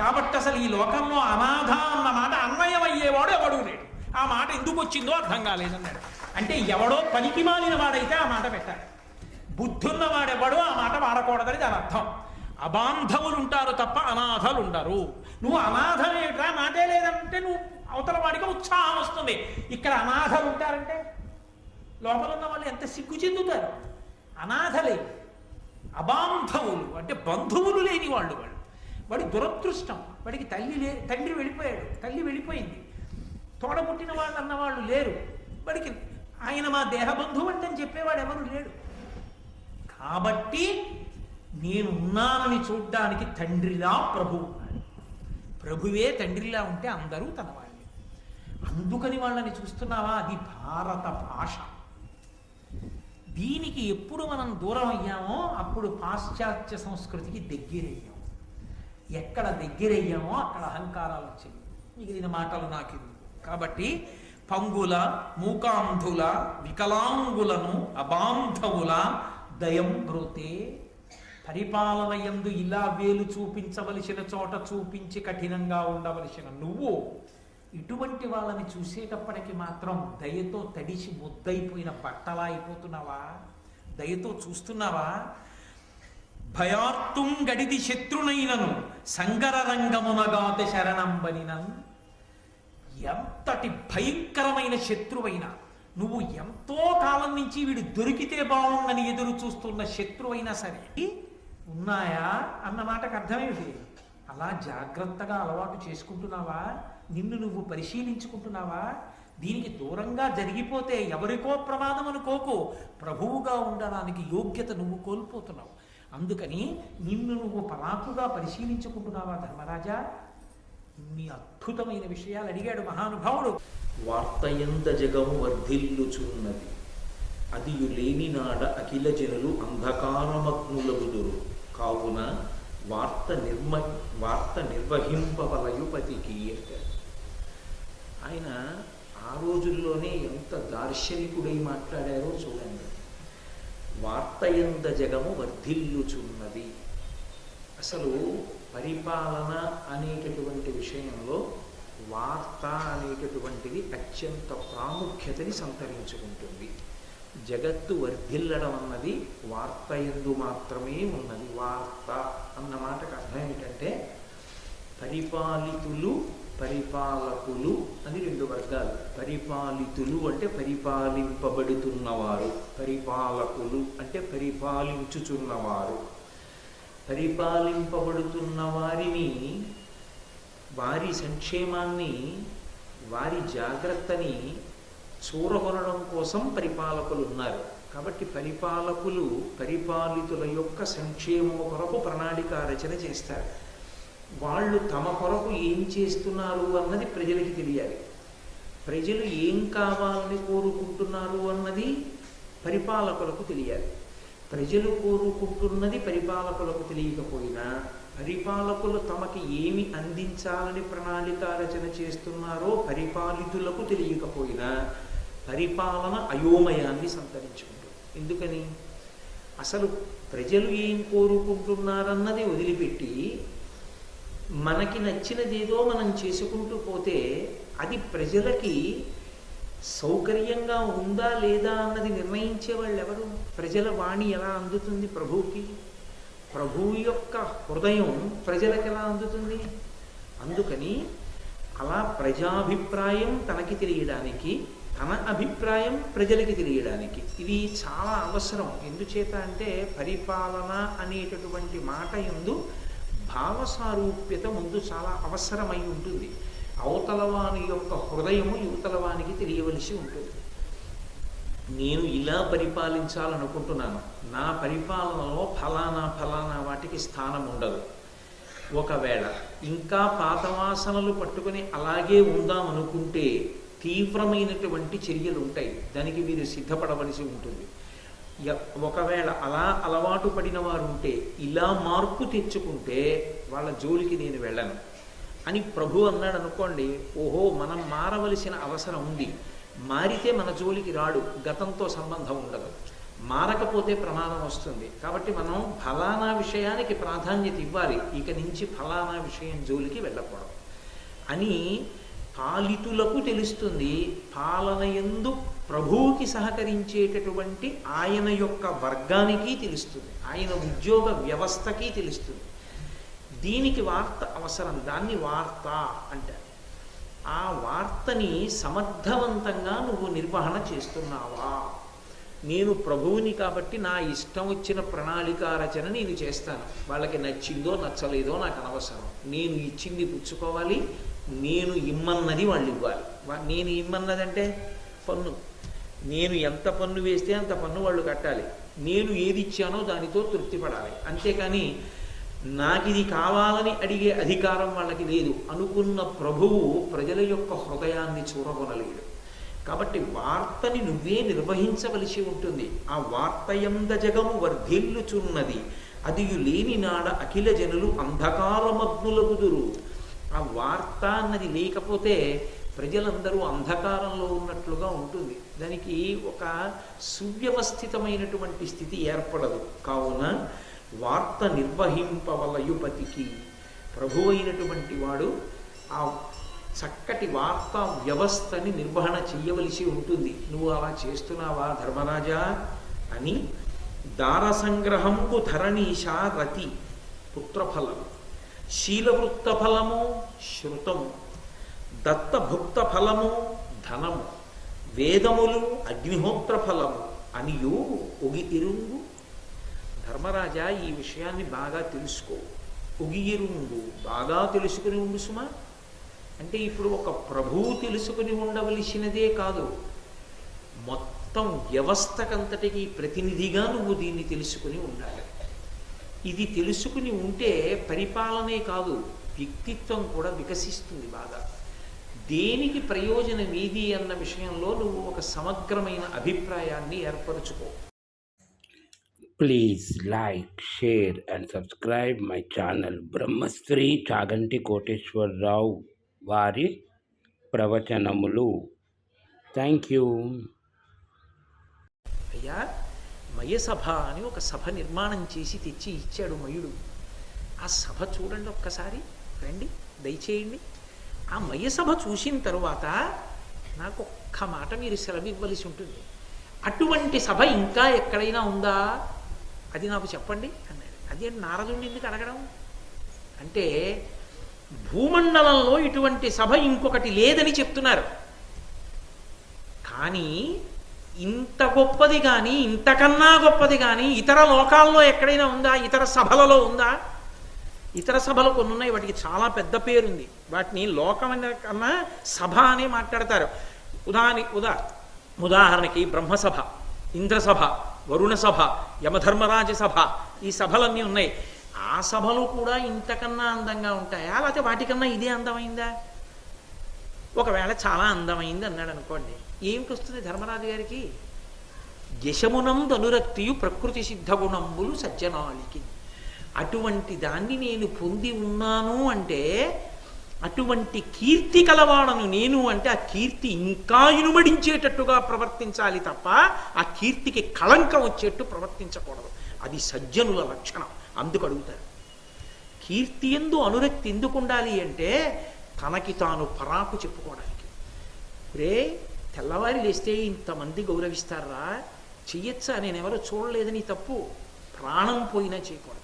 కాబట్టి అసలు ఈ లోకంలో అనాథ అన్న మాట అన్వయం అయ్యేవాడు ఎవడూ లేడు. ఆ మాట ఎందుకు వచ్చిందో అర్థం కాలేదన్నాడు. అంటే ఎవడో పనికి మాలిన వాడైతే ఆ మాట పెట్టాలి, బుద్ధున్న వాడెవడో ఆ మాట వాడకూడదని దాని అర్థం. అబాంధవులు ఉంటారు తప్ప అనాథలు ఉండరు. నువ్వు అనాథమేట్రా, మాటే లేదంటే నువ్వు అవతల వాడికి ఉత్సాహం వస్తుంది. ఇక్కడ అనాథలు ఉంటారంటే లోపల ఉన్న వాళ్ళు ఎంత సిగ్గు చెందుతారు. అనాథలే, అబాంధవులు అంటే బంధువులు లేని వాళ్ళు. వాడి దురదృష్టం. వాడికి తండ్రి వెళ్ళిపోయాడు, తల్లి వెళ్ళిపోయింది, తోడబుట్టిన వాళ్ళు అన్నవాళ్ళు లేరు. వాడికి ఆయన మా దేహబంధువు అంటే చెప్పేవాడు ఎవరు లేడు. కాబట్టి నేనున్నానని చూడ్డానికి తండ్రిలా ప్రభువు ఉన్నాడు. ప్రభువే తండ్రిలా ఉంటే అందరూ తన వాళ్ళే. అందుకని వాళ్ళని చూస్తున్నావా? అది భారత భాష. దీనికి ఎప్పుడు మనం దూరం అయ్యామో అప్పుడు పాశ్చాత్య సంస్కృతికి దగ్గరయ్యాం. ఎక్కడ దగ్గరయ్యామో అక్కడ అహంకారాలు వచ్చాయి. మిగిలిన మాటలు నాకెందుకు. కాబట్టి పంగుల, మూకాంధుల, వికలాంగులను, అబాంధవుల దయం బ్రోతే. పరిపాలన యందు ఇలా వేలు చూపించవలసిన చోట చూపించి కఠినంగా ఉండవలసిన నువ్వు ఇటువంటి వాళ్ళని చూసేటప్పటికి మాత్రం దయతో తడిసి ముద్దయిపోయిన బట్టలా అయిపోతున్నావా? దయతో చూస్తున్నావా? భయార్తుం గడిది శత్రునైనను సంగర రంగమునగాత శరణంబనినం. ఎంతటి భయంకరమైన శత్రువైనా, నువ్వు ఎంతో కాలం నుంచి వీడు దొరికితే బాగుందని ఎదురు చూస్తున్న శత్రువైనా సరే ఉన్నాయా అన్న మాటకు అర్థమేమిటి? అలా జాగ్రత్తగా అలవాటు చేసుకుంటున్నావా? నిన్ను నువ్వు పరిశీలించుకుంటున్నావా? దీనికి దూరంగా జరిగిపోతే ఎవరికో ప్రమాదం అనుకోకు, ప్రభువుగా ఉండడానికి యోగ్యత నువ్వు కోల్పోతున్నావు. అందుకని నిన్ను నువ్వు పరాకుగా పరిశీలించుకుంటున్నావా ధర్మరాజా? ఇన్ని అద్భుతమైన విషయాలు అడిగాడు మహానుభావుడు. వార్తయంద జగము వర్ధిల్లుచున్నది, అదియు లేని నాడ అఖిల జనులు అంధకారమగ్నులగుదురు. కావున వార్త నిర్వహింపవలయుపతికి. ఆయన ఆ రోజుల్లోనే ఎంత దార్శనికుడై మాట్లాడారో చూడండి. వార్తయంద జగము వర్ధిల్లుచున్నది. అసలు పరిపాలన అనేటటువంటి విషయంలో వార్త అనేటటువంటిది అత్యంత ప్రాముఖ్యతని సంతరించుకుంటుంది. జగత్తు వర్ధిల్లడం అన్నది వార్త యందు మాత్రమే ఉన్నది. వార్త అన్న మాటకు అర్థం ఏమిటంటే పరిపాలితులు, పరిపాలకులు అని రెండు వర్గాలు. పరిపాలితులు అంటే పరిపాలింపబడుతున్నవారు, పరిపాలకులు అంటే పరిపాలించుచున్నవారు. పరిపాలింపబడుతున్న వారిని, వారి సంక్షేమాన్ని, వారి జాగ్రత్తని చూరగొనడం కోసం పరిపాలకులు ఉన్నారు. కాబట్టి పరిపాలకులు పరిపాలితుల యొక్క సంక్షేమము కొరకు ప్రణాళిక రచన చేస్తారు. వాళ్ళు తమ కొరకు ఏం చేస్తున్నారు అన్నది ప్రజలకి తెలియాలి. ప్రజలు ఏం కావాలని కోరుకుంటున్నారు అన్నది పరిపాలకులకు తెలియాలి. ప్రజలు కోరుకుంటున్నది పరిపాలకులకు తెలియకపోయినా, పరిపాలకులు తమకి ఏమి అందించాలని ప్రణాళిక రచన చేస్తున్నారో పరిపాలితులకు తెలియకపోయినా పరిపాలన అయోమయాన్ని సంతరించుకుంటుంది. ఎందుకని? అసలు ప్రజలు ఏం కోరుకుంటున్నారన్నది వదిలిపెట్టి మనకి నచ్చినదేదో మనం చేసుకుంటూ పోతే అది ప్రజలకి సౌకర్యంగా ఉందా లేదా అన్నది నిర్ణయించే వాళ్ళు ఎవరు? ప్రజల వాణి ఎలా అందుతుంది ప్రభువుకి? ప్రభువు యొక్క హృదయం ప్రజలకు ఎలా అందుతుంది? అందుకని అలా ప్రజాభిప్రాయం తనకి తెలియడానికి, తన అభిప్రాయం ప్రజలకి తెలియడానికి ఇది చాలా అవసరం. ఎందుచేత అంటే పరిపాలన అనేటటువంటి మాట యందు భావసారూప్యత ముందు చాలా అవసరమై ఉంటుంది. అవతలవాని యొక్క హృదయము యువతలవానికి తెలియవలసి ఉంటుంది. నేను ఇలా పరిపాలించాలనుకుంటున్నాను, నా పరిపాలనలో ఫలానా ఫలానా వాటికి స్థానం ఉండదు. ఒకవేళ ఇంకా పాత వాసనలు పట్టుకుని అలాగే ఉందామనుకుంటే తీవ్రమైనటువంటి చర్యలు ఉంటాయి. దానికి మీరు సిద్ధపడవలసి ఉంటుంది. ఒకవేళ అలా అలవాటు పడిన వారు ఉంటే ఇలా మార్పు తెచ్చుకుంటే వాళ్ళ జోలికి నేను వెళ్ళను అని ప్రభు అన్నాడు అనుకోండి. ఓహో, మనం మారవలసిన అవసరం ఉంది. మారితే మన జోలికి రాడు, గతంతో సంబంధం ఉండదు. మారకపోతే ప్రమాదం వస్తుంది. కాబట్టి మనం ఫలానా విషయానికి ప్రాధాన్యత ఇవ్వాలి, ఇక నుంచి ఫలానా విషయం జోలికి వెళ్ళకూడదు అని పాలితులకు తెలుస్తుంది. పాలనయందు ప్రభువుకి సహకరించేటటువంటి ఆయన యొక్క వర్గానికి తెలుస్తుంది, ఆయన ఉద్యోగ వ్యవస్థకి తెలుస్తుంది. దీనికి వార్త అవసరం. దాన్ని వార్త అంటారు. ఆ వార్తని సమర్థవంతంగా నువ్వు నిర్వహణ చేస్తున్నావా? నేను ప్రభువుని కాబట్టి నా ఇష్టం వచ్చిన ప్రణాళిక రచన నేను చేస్తాను. వాళ్ళకి నచ్చిందో నచ్చలేదో నాకు అనవసరం. నేను ఇచ్చింది పుచ్చుకోవాలి, నేను ఇమ్మన్నది వాళ్ళు ఇవ్వాలి. నేను ఇమ్మన్నదంటే పన్ను. నేను ఎంత పన్ను వేస్తే అంత పన్ను వాళ్ళు కట్టాలి. నేను ఏది ఇచ్చానో దానితో తృప్తి పడాలి. అంతేకాని నాకు ఇది కావాలని అడిగే అధికారం వాళ్ళకి లేదు. అనుకున్న ప్రభువు ప్రజల యొక్క హృదయాన్ని చూరగొనలేడు. కాబట్టి వార్తని నువ్వే నిర్వహించవలసి ఉంటుంది. ఆ వార్తయంద జగము వర్ధిల్లుచున్నది, అదియు లేని నాడ అఖిల జనులు అంధకారమగ్నులగుదురు. ఆ వార్త అన్నది లేకపోతే ప్రజలందరూ అంధకారంలో ఉన్నట్లుగా ఉంటుంది. దానికి ఒక సువ్యవస్థితమైనటువంటి స్థితి ఏర్పడదు. కావున వార్త నిర్వహింపవలయుపతికి, ప్రభు అయినటువంటి వాడు ఆ చక్కటి వార్తా వ్యవస్థని నిర్వహణ చెయ్యవలసి ఉంటుంది. నువ్వు అలా చేస్తున్నావా ధర్మరాజా అని దారసంగ్రహంకు ధరణీశా రతి పుత్రఫలము, శీలవృత్త ఫలము శృతము, దత్తభుక్త ఫలము ధనము, వేదములు అగ్నిహోత్ర ఫలము అనియు ఒగి ఇరుంగు. ధర్మరాజా, ఈ విషయాన్ని బాగా తెలుసుకో. ఒగి ఇరుంగు, బాగా తెలుసుకుని ఉండు సుమా. అంటే ఇప్పుడు ఒక ప్రభువు తెలుసుకుని ఉండవలసినదే కాదు, మొత్తం వ్యవస్థకంతటికి ప్రతినిధిగా నువ్వు దీన్ని తెలుసుకుని ఉండాలి. ఇది తెలుసుకుని ఉంటే పరిపాలనే కాదు, వ్యక్తిత్వం కూడా వికసిస్తుంది బాగా. దేనికి ప్రయోజనం ఏది అన్న విషయంలో నువ్వు ఒక సమగ్రమైన అభిప్రాయాన్ని ఏర్పరచుకో. Please like, share and subscribe my channel Brahmasri Chaganti Koteswararao వారి ప్రవచనములు. Thank you. అయ్యా, మయసభ అని ఒక సభ నిర్మాణం చేసి తెచ్చి ఇచ్చాడు మయుడు. ఆ సభ చూడండి ఒక్కసారి, రండి దయచేయండి. ఆ మయ సభ చూసిన తరువాత నాకు ఒక్క మాట మీరు సెలవు ఇవ్వవలసి ఉంటుంది. అటువంటి సభ ఇంకా ఎక్కడైనా ఉందా, అది నాకు చెప్పండి అన్నాడు. అది నారదుడిని ఎందుకు అడగడం అంటే, భూమండలంలో ఇటువంటి సభ ఇంకొకటి లేదని చెప్తున్నారు. కానీ ఇంత గొప్పది కానీ, ఇంతకన్నా గొప్పది కానీ ఇతర లోకాల్లో ఎక్కడైనా ఉందా, ఇతర సభలలో ఉందా? ఇతర సభలు కొన్ని ఉన్నాయి, వాటికి చాలా పెద్ద పేరుంది. వాటిని లోకం కన్నా సభ అని మాట్లాడతారు. ఉదాహరణకి బ్రహ్మసభ, ఇంద్రసభ, వరుణ సభ, యమధర్మరాజ సభ, ఈ సభలన్నీ ఉన్నాయి. ఆ సభలు కూడా ఇంతకన్నా అందంగా ఉంటాయా, లేకపోతే వాటికన్నా ఇదే అందమైందా? ఒకవేళ చాలా అందమైంది అన్నాడు అనుకోండి, ఏమిటి వస్తుంది ధర్మరాజు గారికి? యశమునం ధనురక్తియు ప్రకృతి సిద్ధ గుణంబులు సజ్జనాలికి. అటువంటి దాన్ని నేను పొంది ఉన్నాను అంటే, అటువంటి కీర్తి కలవాడను నేను అంటే, ఆ కీర్తి ఇంకా ఇనుమడించేటట్టుగా ప్రవర్తించాలి తప్ప ఆ కీర్తికి కళంకం వచ్చేట్టు ప్రవర్తించకూడదు. అది సజ్జనుల లక్షణం. అందుకు అడుగుతారు, కీర్తి యందు అనురక్తి ఎందుకు ఉండాలి అంటే, తనకి తాను పరాకు చెప్పుకోవడానికి. రే తెల్లవారి లేస్తే ఇంతమంది గౌరవిస్తారా, చెయ్యొచ్చా, నేనెవరో చూడలేదని తప్పు, ప్రాణం పోయినా చేయకూడదు.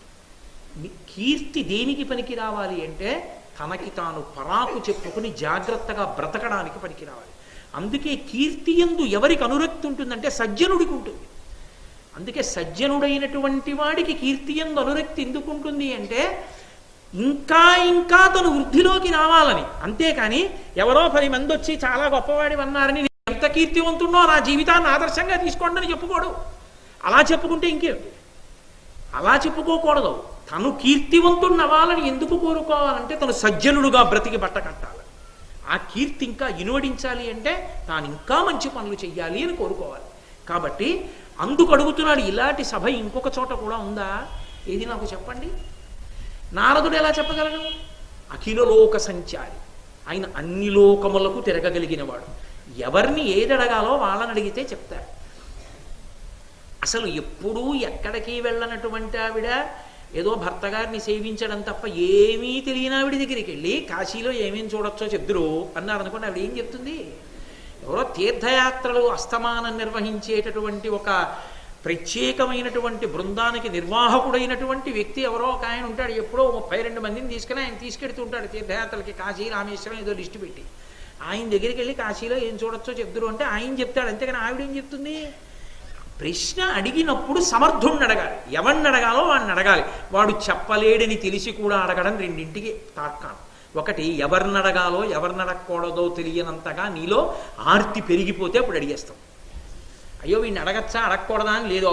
కీర్తి దేనికి పనికి రావాలి అంటే, తనకి తాను పరాకు చెప్పుకుని జాగ్రత్తగా బ్రతకడానికి పనికి రావాలి. అందుకే కీర్తి యందు ఎవరికి అనురక్తి ఉంటుందంటే సజ్జనుడికి ఉంటుంది. అందుకే సజ్జనుడైనటువంటి వాడికి కీర్తి యందు అనురక్తి ఎందుకు ఉంటుంది అంటే, ఇంకా ఇంకా తను వృద్ధిలోకి రావాలని. అంతేకాని ఎవరో 10 మంది వచ్చి చాలా గొప్పవాడి అన్నారని ఎంత కీర్తివంతున్నో నా జీవితాన్ని ఆదర్శంగా తీసుకోండి అని చెప్పుకోడు. అలా చెప్పుకుంటే ఇంకేమిటి, అలా చెప్పుకోకూడదు. తను కీర్తివంతుడు అవ్వాలని ఎందుకు కోరుకోవాలంటే, తను సజ్జనుడుగా బ్రతికి బట్ట కట్టాలి. ఆ కీర్తి ఇంకా ఇనువడించాలి అంటే తాను ఇంకా మంచి పనులు చెయ్యాలి అని కోరుకోవాలి. కాబట్టి అందుకు అడుగుతున్నాడు, ఇలాంటి సభ ఇంకొక చోట కూడా ఉందా, ఏది నాకు చెప్పండి. నారదుడు ఎలా చెప్పగలడు? అఖిల లోక సంచారి, ఆయన అన్ని లోకములకు తిరగగలిగినవాడు. ఎవరిని ఏది అడగాలో వాళ్ళని అడిగితే చెప్తారు. అసలు ఎప్పుడూ ఎక్కడికి వెళ్ళనటువంటి ఆవిడ ఏదో భర్త గారిని సేవించడం తప్ప ఏమీ తెలియని ఆవిడ దగ్గరికి వెళ్ళి కాశీలో ఏమేమి చూడొచ్చో చెప్దురు అన్నారు అనుకోండి, ఆవిడ ఏం చెప్తుంది? ఎవరో తీర్థయాత్రలు అస్తమానం నిర్వహించేటటువంటి ఒక ప్రత్యేకమైనటువంటి బృందానికి నిర్వాహకుడైనటువంటి వ్యక్తి ఎవరో ఒక ఆయన ఉంటాడు. ఎప్పుడో 32 మందిని తీసుకుని ఆయన తీసుకెడుతూ ఉంటాడు తీర్థయాత్రలకి, కాశీ రామేశ్వరం ఏదో లిస్టు పెట్టి. ఆయన దగ్గరికి వెళ్ళి కాశీలో ఏం చూడొచ్చో చెప్దురు అంటే ఆయన చెప్తాడు, అంతేగాని ఆవిడ ఏం చెప్తుంది? ప్రశ్న అడిగినప్పుడు సమర్థుణ్ణి అడగాలి, ఎవరిని అడగాలో వాడిని అడగాలి. వాడు చెప్పలేడని తెలిసి కూడా అడగడం రెండింటికి తార్కాణం. ఒకటి, ఎవరిని అడగాలో ఎవరిని అడగకూడదో తెలియనంతగా నీలో ఆర్తి పెరిగిపోతే అప్పుడు అడిగేస్తాం. అయ్యో వీడిని అడగచ్చా అడగకూడదా అని లేదో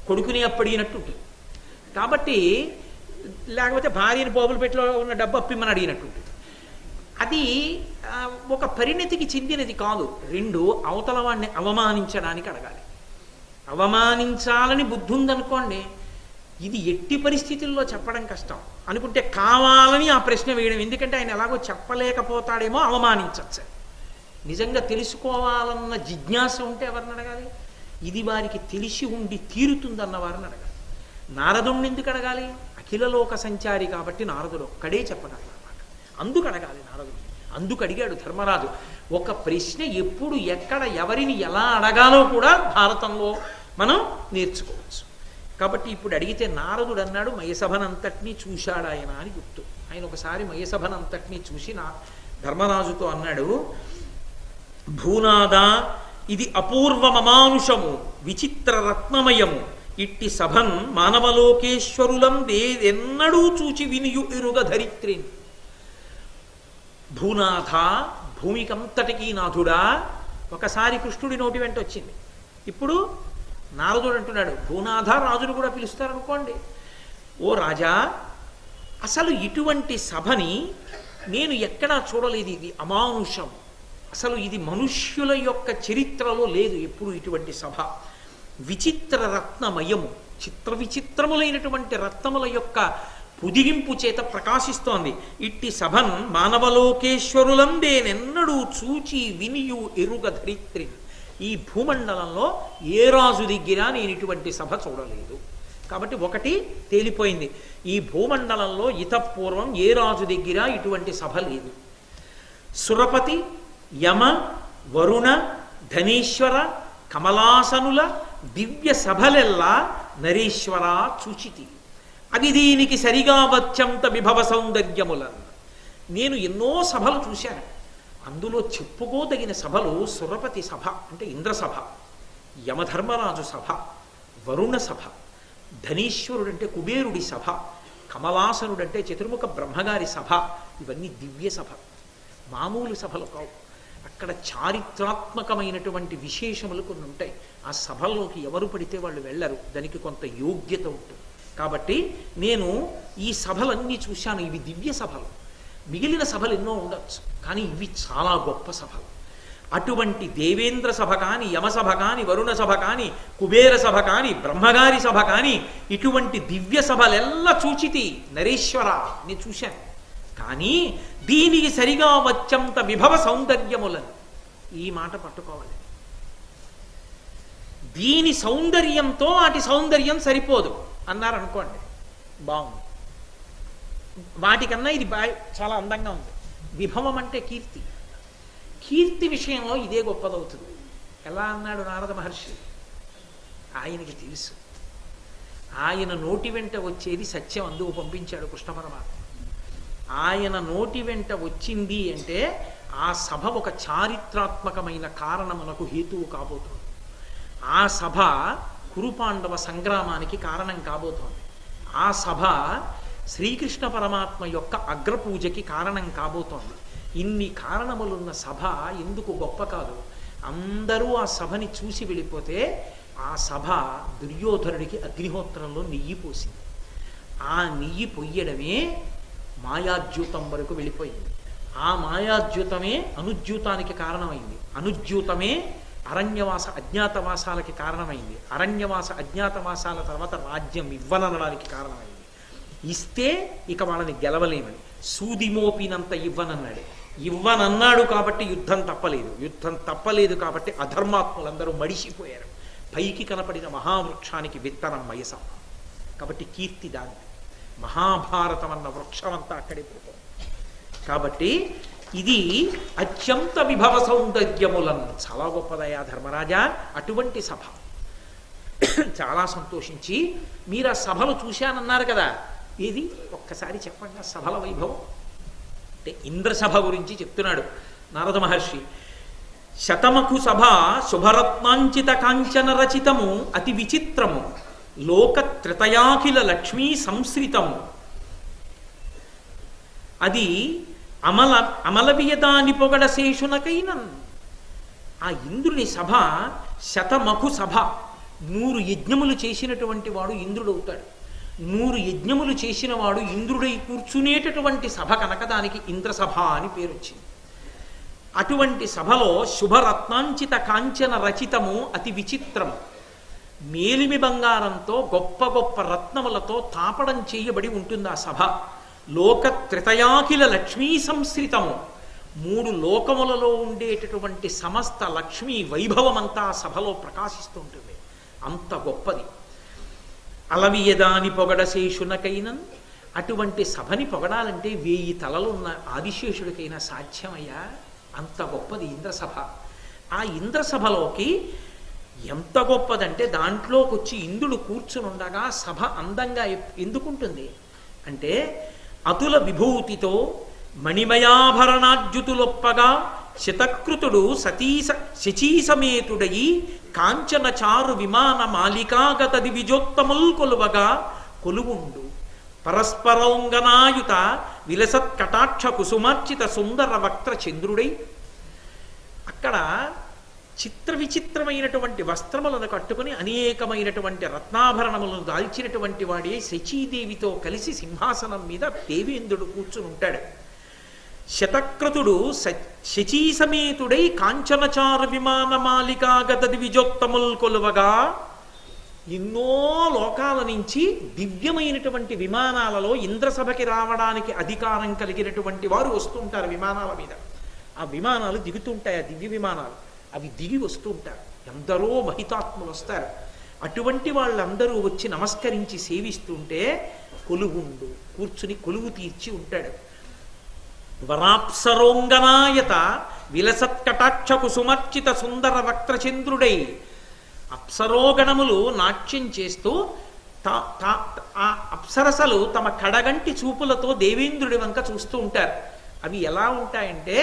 కొడుకుని అప్పడిగినట్టు ఉంటుంది. కాబట్టి లేకపోతే భార్యని పోపుల పెట్టిలో ఉన్న డబ్బు అప్పిమ్మని అడిగినట్టు ఉంటుంది. అది ఒక పరిణతికి చెందినది కాదు. 2, అవతల వాడిని అవమానించడానికి అడగాలి. అవమానించాలని బుద్ధి ఉందనుకోండి, ఇది ఎట్టి పరిస్థితుల్లో చెప్పడం కష్టం అనుకుంటే కావాలని ఆ ప్రశ్న వేయడం. ఎందుకంటే ఆయన ఎలాగో చెప్పలేకపోతాడేమో, అవమానించచ్చు. నిజంగా తెలుసుకోవాలన్న జిజ్ఞాస ఉంటే ఎవరిని అడగాలి? ఇది వారికి తెలిసి ఉండి తీరుతుందన్న వారిని అడగాలి. నారదుడిని ఎందుకు అడగాలి? అఖిల లోక సంచారి కాబట్టి నారదుడు ఒక్కడే చెప్పగలరు అన్నమాట. అందుకు అడగాలి నారదుడు. అందుకు అడిగాడు ధర్మరాజు. ఒక ప్రశ్న ఎప్పుడు ఎక్కడ ఎవరిని ఎలా అడగాలో కూడా భారతంలో మనం నేర్చుకోవచ్చు. కాబట్టి ఇప్పుడు అడిగితే నారదుడు అన్నాడు, మయసభనంతటినీ చూశాడు ఆయన అని గుర్తు. ఆయన ఒకసారి మయసభనంతటినీ చూసి ధర్మరాజుతో అన్నాడు, భూనాద ఇది అపూర్వమమానుషము విచిత్ర రత్నమయము, ఇట్టి సభన్ మానవలోకేశ్వరులం దేదెన్నడూ చూచి వినియు ఎరుగ ధరిత్రిన్. భూనాథ, భూమికంతటికీ నాథుడా. ఒకసారి కృష్ణుడి నోటి వెంట వచ్చింది. ఇప్పుడు నారదుడు అంటున్నాడు, భూనాథ రాజులు కూడా పిలుస్తారనుకోండి. ఓ రాజా, అసలు ఇటువంటి సభని నేను ఎక్కడా చూడలేదు. ఇది అమానుషం. అసలు ఇది మనుష్యుల యొక్క చరిత్రలో లేదు ఎప్పుడు ఇటువంటి సభ. విచిత్ర రత్నమయము, చిత్ర విచిత్రములైనటువంటి రత్నముల యొక్క పుదిగింపు చేత ప్రకాశిస్తోంది. ఇట్టి సభన్ మానవలోకేశ్వరులందేనెన్నడూ చూచి వినియు ఎరుగ ధరిత్రి. ఈ భూమండలంలో ఏ రాజు దగ్గర నేను ఇటువంటి సభ చూడలేదు. కాబట్టి ఒకటి తేలిపోయింది, ఈ భూమండలంలో ఇతపూర్వం ఏ రాజు దగ్గర ఇటువంటి సభ లేదు. సురపతి, యమ, వరుణ, ధనేశ్వర, కమలాసనుల దివ్య సభలెల్లా నరేశ్వర చూచితి, అది దీనికి సరిగా వచ్చంత విభవ సౌందర్యములను. నేను ఎన్నో సభలు చూశాను, అందులో చెప్పుకోదగిన సభలు సురపతి సభ అంటే ఇంద్రసభ, యమధర్మరాజు సభ, వరుణ సభ, ధనీశ్వరుడంటే కుబేరుడి సభ, కమలాసనుడంటే చతుర్ముఖ బ్రహ్మగారి సభ. ఇవన్నీ దివ్య సభ, మామూలు సభలు కావు. అక్కడ చారిత్రాత్మకమైనటువంటి విశేషములు కొన్ని ఉంటాయి. ఆ సభల్లోకి ఎవరు పడితే వాళ్ళు వెళ్ళరు, దానికి కొంత యోగ్యత ఉంటుంది. కాబట్టి నేను ఈ సభలన్నీ చూశాను, ఇవి దివ్య సభలు. మిగిలిన సభలు ఎన్నో ఉండొచ్చు, కానీ ఇవి చాలా గొప్ప సభలు. అటువంటి దేవేంద్ర సభ కానీ, యమసభ కానీ, వరుణ సభ కానీ, కుబేర సభ కానీ, బ్రహ్మగారి సభ కానీ, ఇటువంటి దివ్య సభలెల్లా చూచితి నరేశ్వర, నేను చూశాను. కానీ దీనికి సరిగా వచ్చంత విభవ సౌందర్యములను, ఈ మాట పట్టుకోవాలి. దీని సౌందర్యంతో వాటి సౌందర్యం సరిపోదు అన్నారు అనుకోండి, బాగుంది. వాటికన్నా ఇది చాలా అందంగా ఉంది. విభవం అంటే కీర్తి, కీర్తి విషయంలో ఇదే గొప్పదవుతుంది. ఎలా అన్నాడు నారద మహర్షి? ఆయనకి తెలుసు, ఆయన నోటి వెంట వచ్చేది సత్యం, అందుకు పంపించాడు కృష్ణ పరమాత్మ. ఆయన నోటి వెంట వచ్చింది అంటే ఆ సభ ఒక చారిత్రాత్మకమైన కారణమునకు హేతువు కాబోతోంది. ఆ సభ కురుపాండవ సంగ్రామానికి కారణం కాబోతోంది. ఆ సభ శ్రీకృష్ణ పరమాత్మ యొక్క అగ్రపూజకి కారణం కాబోతోంది. ఇన్ని కారణములున్న సభ ఎందుకు గొప్ప కాదు? అందరూ ఆ సభని చూసి వెళ్ళిపోతే ఆ సభ దుర్యోధనుడికి అగ్నిహోత్రంలో నెయ్యి పోసింది. ఆ నెయ్యి పొయ్యడమే మాయాద్యూతం వరకు వెళ్ళిపోయింది. ఆ మాయాద్యూతమే అనుద్యూతానికి కారణమైంది. అనుద్యూతమే అరణ్యవాస అజ్ఞాతవాసాలకి కారణమైంది. అరణ్యవాస అజ్ఞాతవాసాల తర్వాత రాజ్యం ఇవ్వననడానికి కారణమైంది. ఇస్తే ఇక వాళ్ళని గెలవలేమని సూదిమోపినంత ఇవ్వనన్నాడు. ఇవ్వనన్నాడు కాబట్టి యుద్ధం తప్పలేదు. యుద్ధం తప్పలేదు కాబట్టి అధర్మాత్ములందరూ మడిసిపోయారు. పైకి కనపడిన మహావృక్షానికి విత్తనం మయస. కాబట్టి కీర్తి దాని. మహాభారతం అన్న వృక్షం అంతా అక్కడే పోతుంది. కాబట్టి ఇది అత్యంత విభవ సౌందర్యములను, చాలా గొప్పదయా ధర్మరాజా. అటువంటి సభ చాలా సంతోషించి, మీరు ఆ సభలు చూశానన్నారు కదా, ఏది ఒక్కసారి చెప్పండి ఆ సభల వైభవం. అంటే ఇంద్రసభ గురించి చెప్తున్నాడు నారద మహర్షి. శతమకు సభ శుభరత్నాంచిత కాంచన రచితము అతి విచిత్రము లోకత్రితయాఖిల లక్ష్మీ సంశ్రితము. అది అమలవియదాని పొగడ శేషునకైనన్. ఆ ఇంద్రుని సభ శతమఖు సభ. 100 యజ్ఞములు చేసినటువంటి వాడు ఇంద్రుడవుతాడు. 100 యజ్ఞములు చేసిన వాడు ఇంద్రుడై కూర్చునేటటువంటి సభ కనుక దానికి ఇంద్రసభ అని పేరు వచ్చింది. అటువంటి సభలో శుభరత్నాంచిత కాంచన రచితము అతి విచిత్రము. మేలిమి బంగారంతో గొప్ప గొప్ప రత్నములతో తాపడం చేయబడి ఉంటుంది ఆ సభ. లోకత్రితయాఖిల లక్ష్మీ సంశ్రితము. 3 లోకములలో ఉండేటటువంటి సమస్త లక్ష్మీ వైభవమంతా ఆ సభలో ప్రకాశిస్తుంటుంది. అంత గొప్పది. అలవియదాని పొగడ శేషునకైనన్. అటువంటి సభని పొగడాలంటే 1000 తలలున్న ఆదిశేషుడికైనా సాధ్యమయ్యా. అంత గొప్పది ఇంద్రసభ. ఆ ఇంద్రసభలోకి ఎంత గొప్పదంటే దాంట్లోకి వచ్చి ఇంద్రుడు కూర్చునుండగా సభ అందంగా ఎందుకుంటుంది అంటే, అతుల విభూతితో మణిమయాభరణాద్యుతులొప్పగా శతకృతుడు శచీసమేతుడయి కాంచన చారు విమాన మాలికాగత దివిజోత్తముల్ కొలువగా కొలువుండు పరస్పరౌంగనాయుత విలసత్ కటాక్ష కుసుమార్చిత సుందర వక్త్ర చంద్రుడై. అక్కడ చిత్ర విచిత్రమైనటువంటి వస్త్రములను కట్టుకుని అనేకమైనటువంటి రత్నాభరణములను దాల్చినటువంటి వాడే శచీదేవితో కలిసి సింహాసనం మీద దేవేంద్రుడు కూర్చుని ఉంటాడు. శతక్రతుడు శచీసమేతుడై కాంచనచార విమాన మాలికాగత దివిజోత్తముల్ కొలువగా. ఎన్నో లోకాల నుంచి దివ్యమైనటువంటి విమానాలలో ఇంద్రసభకి రావడానికి అధికారం కలిగినటువంటి వారు వస్తుంటారు విమానాల మీద. ఆ విమానాలు దిగుతుంటాయి, ఆ దివ్య విమానాలు. అవి దిగి వస్తూ ఉంటారు. ఎందరో మహితాత్ములు వస్తారు. అటువంటి వాళ్ళందరూ వచ్చి నమస్కరించి సేవిస్తుంటే కొలువుండు, కూర్చుని కొలువు తీర్చి ఉంటాడు. వరాప్సరోంగనాయత విలసత్కటాక్ష కుసుమర్చిత సుందర వక్త్రచంద్రుడై, అప్సరోగణములు నాట్యం చేస్తూ ఆ అప్సరసలు తమ కడగంటి చూపులతో దేవేంద్రుడి వంక చూస్తూ ఉంటారు. అవి ఎలా ఉంటాయంటే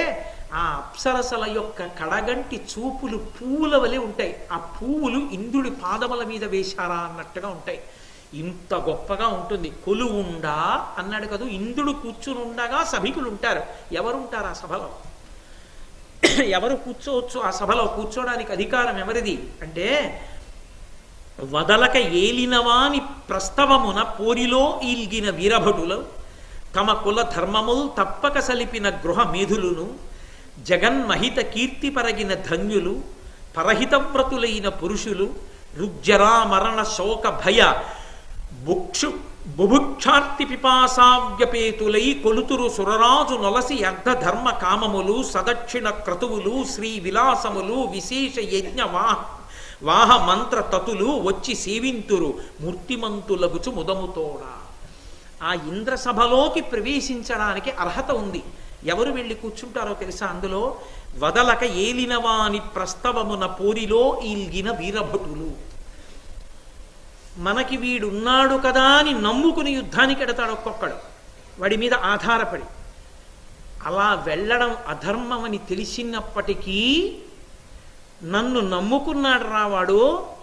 ఆ అప్సరసల యొక్క కడగంటి చూపులు పువ్వుల వలె ఉంటాయి. ఆ పువ్వులు ఇంద్రుడి పాదముల మీద వేశారా అన్నట్టుగా ఉంటాయి. ఇంత గొప్పగా ఉంటుంది. కొలువుండా అన్నాడు కదా, ఇంద్రుడు కూర్చుని ఉండగా సభికులు ఉంటారు. ఎవరుంటారు ఆ సభలో? ఎవరు కూర్చోవచ్చు ఆ సభలో? కూర్చోడానికి అధికారం ఎవరిది అంటే, వదలక ఏలినవాని ప్రస్తవమున పోరిలో ఈల్గిన వీరభటులు, తమ కుల ధర్మముల్ తప్పక సలిపిన గృహ మేధులును, జగన్మహిత కీర్తి పరగిన ధన్యులు, పరహితవ్రతులైన పురుషులు, రుగ్జరా మరణ శోక భయ బుభుక్షార్తి పిపాసావ్యపేతులై కొలుతురు సురరాజు నొలసి అర్ధధర్మ కామములు, సదక్షిణ క్రతువులు, శ్రీ విలాసములు, విశేష యజ్ఞ వాహ మంత్ర తతులు వచ్చి సేవింతురు మూర్తిమంతులగుచు ముదముతోడా. ఆ ఇంద్రసభలోకి ప్రవేశించడానికి అర్హత ఉంది. ఎవరు వెళ్ళి కూర్చుంటారో తెలుసా? అందులో వదలక ఏలినవాని ప్రస్తవమున పోరిలో ఈల్గిన వీరభటులు. మనకి వీడున్నాడు కదా అని నమ్ముకుని యుద్ధానికి ఎడతాడు ఒక్కొక్కడు, వాడి మీద ఆధారపడి. అలా వెళ్ళడం అధర్మమని తెలిసినప్పటికీ నన్ను నమ్ముకున్నాడు రావాడు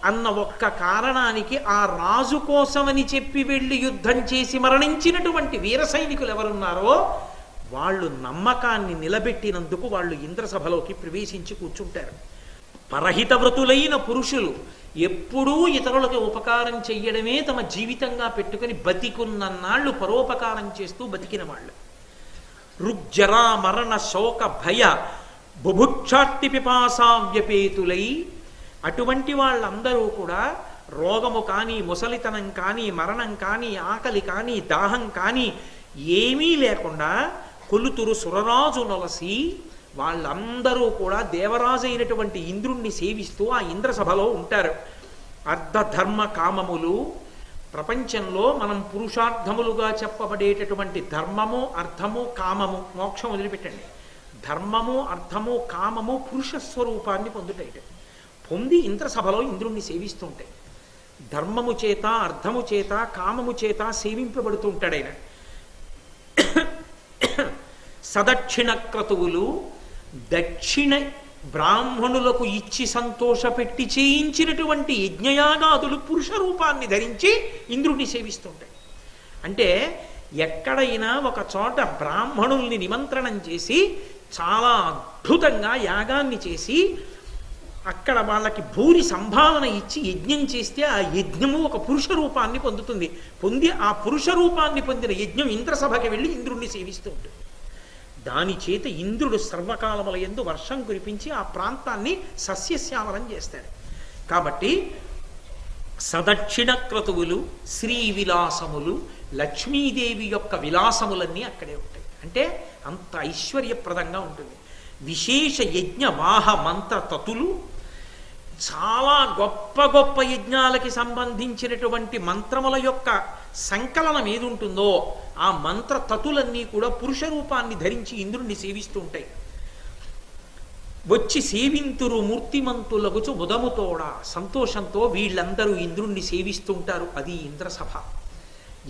అన్న ఒక్క కారణానికి ఆ రాజు కోసమని చెప్పి వెళ్ళి యుద్ధం చేసి మరణించినటువంటి వీర సైనికులు ఎవరున్నారో వాళ్ళు నమ్మకాన్ని నిలబెట్టినందుకు వాళ్ళు ఇంద్రసభలోకి ప్రవేశించి కూర్చుంటారు. పరహిత వ్రతులైన పురుషులు ఎప్పుడూ ఇతరులకు ఉపకారం చెయ్యడమే తమ జీవితంగా పెట్టుకుని బతికున్నన్నాళ్ళు పరోపకారం చేస్తూ బతికిన వాళ్ళు. రుగ్జరా మరణ శోక భయ బుభుక్షార్తి పిపాసావ్యపేతులై, అటువంటి వాళ్ళందరూ కూడా రోగము కానీ, ముసలితనం కానీ, మరణం కానీ, ఆకలి కానీ, దాహం కానీ ఏమీ లేకుండా కొలుతురు సురరాజు నొలసి వాళ్ళందరూ కూడా దేవరాజు అయినటువంటి ఇంద్రుణ్ణి సేవిస్తూ ఆ ఇంద్రసభలో ఉంటారు. అర్ధధర్మ కామములు, ప్రపంచంలో మనం పురుషార్థములుగా చెప్పబడేటటువంటి ధర్మము, అర్థము, కామము, మోక్షం వదిలిపెట్టండి. ధర్మము, అర్థము, కామము పురుష స్వరూపాన్ని పొందుతాయి. పొంది ఇంద్రసభలో ఇంద్రుణ్ణి సేవిస్తూ ఉంటాయి. ధర్మము చేత, అర్థము చేత, కామము చేత సేవింపబడుతూ ఉంటాడు ఆయన. సదక్షిణ క్రతువులు, దక్షిణ బ్రాహ్మణులకు ఇచ్చి సంతోషపెట్టి చేయించినటువంటి యజ్ఞయాగాదులు పురుష రూపాన్ని ధరించి ఇంద్రుడిని సేవిస్తుంటాయి. అంటే ఎక్కడైనా ఒక చోట బ్రాహ్మణుల్ని నిమంత్రణం చేసి చాలా అద్భుతంగా యాగాన్ని చేసి అక్కడ వాళ్ళకి భూరి సంభావన ఇచ్చి యజ్ఞం చేస్తే ఆ యజ్ఞము ఒక పురుష రూపాన్ని పొందుతుంది. పొంది ఆ పురుష రూపాన్ని పొందిన యజ్ఞం ఇంద్రసభకి వెళ్ళి ఇంద్రుణ్ణి సేవిస్తూ ఉంటుంది. దాని చేత ఇంద్రుడు సర్వకాలముల యందు వర్షం కురిపించి ఆ ప్రాంతాన్ని సస్యశ్యామలం చేస్తాడు. కాబట్టి సదక్షిణ క్రతువులు, శ్రీ విలాసములు, లక్ష్మీదేవి యొక్క విలాసములన్నీ అక్కడే ఉంటాయి. అంటే అంత ఐశ్వర్యప్రదంగా ఉంటుంది. విశేష యజ్ఞ వాహ మంత్ర తతులు, చాలా గొప్ప గొప్ప యజ్ఞాలకి సంబంధించినటువంటి మంత్రముల యొక్క సంకలనం ఏది ఉంటుందో ఆ మంత్ర తతులన్నీ కూడా పురుష రూపాన్ని ధరించి ఇంద్రుణ్ణి సేవిస్తూ ఉంటాయి. వచ్చి సేవింతురు మూర్తిమంతులగుచు ముదముతోడా, సంతోషంతో వీళ్ళందరూ ఇంద్రుణ్ణి సేవిస్తుంటారు. అది ఇంద్రసభ.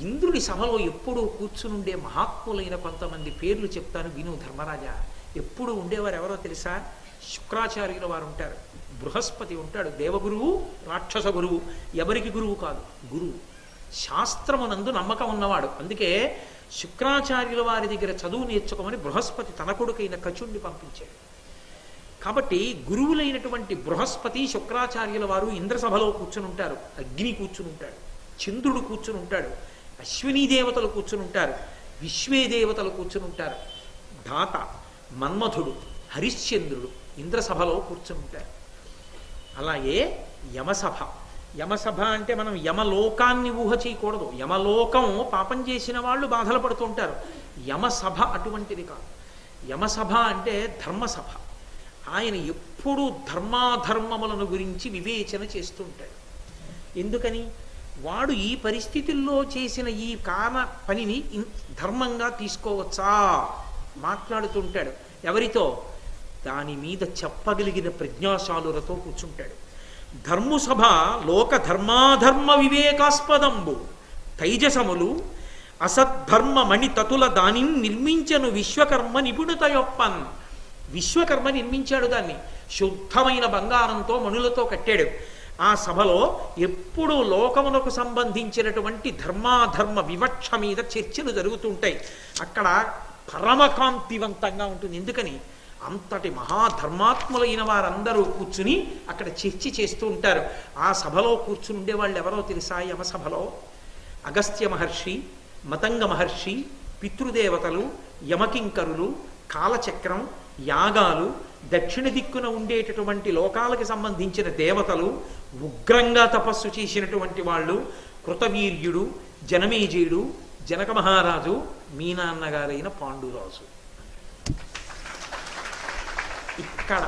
ఇంద్రుడి సభలో ఎప్పుడూ కూర్చునుండే మహాత్ములైన కొంతమంది పేర్లు చెప్తాను విను ధర్మరాజా. ఎప్పుడు ఉండేవారు ఎవరో తెలుసా? శుక్రాచార్యుల వారు ఉంటారు, బృహస్పతి ఉంటాడు, దేవగురువు, రాక్షస గురువు. ఎవరికి గురువు కాదు, గురువు శాస్త్రమునందు నమ్మకం ఉన్నవాడు. అందుకే శుక్రాచార్యుల వారి దగ్గర చదువు నేర్చుకోమని బృహస్పతి తన కొడుకైన కచుణ్ణి పంపించాడు. కాబట్టి గురువులైనటువంటి బృహస్పతి, శుక్రాచార్యుల వారు ఇంద్రసభలో కూర్చుని ఉంటారు. అగ్ని కూర్చుని ఉంటాడు, చంద్రుడు కూర్చుని ఉంటాడు, అశ్వినీ దేవతలు కూర్చుని ఉంటారు, విశ్వే దేవతలు కూర్చుని ఉంటారు. ధాత, మన్మధుడు, హరిశ్చంద్రుడు ఇంద్రసభలో కూర్చుని ఉంటారు. అలాగే యమసభ. యమసభ అంటే మనం యమలోకాన్ని ఊహ చేయకూడదు. యమలోకం పాపం చేసిన వాళ్ళు బాధలు పడుతూ ఉంటారు. యమసభ అటువంటిది కాదు. యమసభ అంటే ధర్మసభ. ఆయన ఎప్పుడూ ధర్మాధర్మములను గురించి వివేచన చేస్తూ ఉంటాడు. ఎందుకని? వాడు ఈ పరిస్థితుల్లో చేసిన ఈ పనిని ధర్మంగా తీసుకోవచ్చా మాట్లాడుతుంటాడు. ఎవరితో? దాని మీద చెప్పగలిగిన ప్రజ్ఞాశాలులతో కూర్చుంటాడు. ధర్మసభ లోక ధర్మాధర్మ వివేకాస్పదంబు తైజసములు అసద్ధర్మ మణి తతుల దాని నిర్మించను విశ్వకర్మ నిపుణత యొప్పన్. విశ్వకర్మ నిర్మించాడు దాన్ని, శుద్ధమైన బంగారంతో మణులతో కట్టాడు. ఆ సభలో ఎప్పుడూ లోకమునకు సంబంధించినటువంటి ధర్మాధర్మ వివక్ష మీద చర్చలు జరుగుతుంటాయి. అక్కడ పరమకాంతివంతంగా ఉంటుంది. ఎందుకని? అంతటి మహాధర్మాత్ములైన వారందరూ కూర్చుని అక్కడ చర్చ చేస్తూ ఉంటారు. ఆ సభలో కూర్చుని ఉండేవాళ్ళు ఎవరో తెలుసా? యమసభలో అగస్త్య మహర్షి, మతంగ మహర్షి, పితృదేవతలు, యమకింకరులు, కాలచక్రం, యాగాలు, దక్షిణ దిక్కున ఉండేటటువంటి లోకాలకి సంబంధించిన దేవతలు, ఉగ్రంగా తపస్సు చేసినటువంటి వాళ్ళు, కృతవీర్యుడు, జనమేజయుడు, జనక మహారాజు, మీ నాన్నగారైన పాండురాజు. ఇక్కడ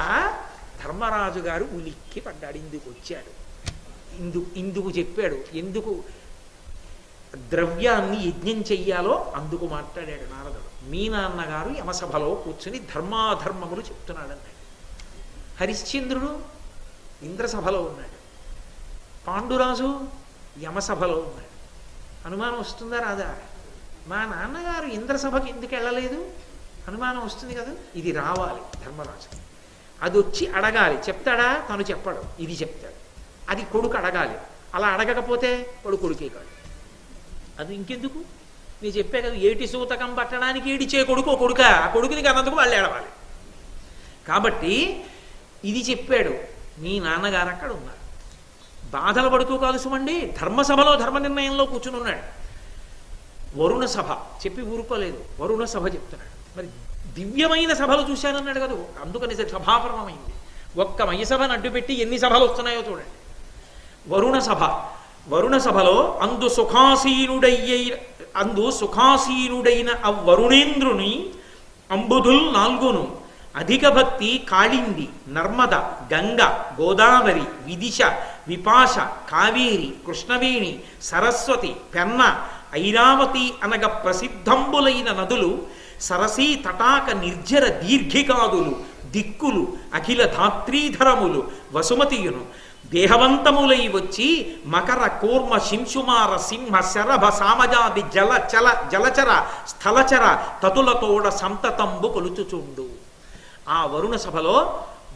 ధర్మరాజు గారు ఉలిక్కి పడ్డాడు. ఇందుకు వచ్చాడు, ఇందుకు చెప్పాడు. ఎందుకు ద్రవ్యాన్ని యజ్ఞం చెయ్యాలో అందుకు మాట్లాడాడు నారదుడు. మీ నాన్నగారు యమసభలో కూర్చుని ధర్మాధర్మములు చెప్తున్నాడన్నాడు. హరిశ్చంద్రుడు ఇంద్రసభలో ఉన్నాడు, పాండురాజు యమసభలో ఉన్నాడు. అనుమానం వస్తుందా రాదా? మా నాన్నగారు ఇంద్రసభకి ఎందుకు వెళ్ళలేదు? అనుమానం వస్తుంది కదా. ఇది రావాలి ధర్మరాజు, అది వచ్చి అడగాలి. చెప్తాడా? తను చెప్పడు, ఇది చెప్తాడు. అది కొడుకు అడగాలి. అలా అడగకపోతే కొడుకే కాదు. అది ఇంకెందుకు? నేను చెప్పే కదా, ఏటి సూతకం పట్టడానికి ఏడిచే కొడుకు కొడుక, ఆ కొడుకుని కన్నందుకు వాళ్ళు ఏడవాలి. కాబట్టి ఇది చెప్పాడు. మీ నాన్నగారు అక్కడ ఉన్నారు, బాధలు పడుతూ కాదు సుమండి. ధర్మసభలో ధర్మ నిర్ణయంలో కూర్చుని ఉన్నాడు. వరుణ సభ చెప్పి ఊరుకోలేదు, వరుణ సభ చెప్తున్నాడు. మరి దివ్యమైన సభలు చూశానన్నాడు కదా, అందుకని సభాపరమైంది. ఒక్క మయసభను అడ్డుపెట్టి ఎన్ని సభలు వస్తున్నాయో చూడండి. వరుణ సభ, వరుణ సభలో అందు సుఖాసీనుడైన వరుణేంద్రుని అంబుధుల్ నాల్గును అధిక భక్తి కాళింది, నర్మద, గంగ, గోదావరి, విదిశ, విపాశ, కావేరి, కృష్ణవేణి, సరస్వతి, పెన్న, ఐరావతి అనగ ప్రసిద్ధంబులైన నదులు, సరసీ తటాక నిర్జర దీర్ఘికాదులు, దిక్కులు, అఖిల ధాత్రీధరములు, వసుమతియును దేహవంతములై వచ్చి మకర, కూర్మ, శింశుమార, సింహ, శరభ, సామజాది జలచర స్థలచర తతులతోడ సంతతంబు కొలుచుచుండు. ఆ వరుణ సభలో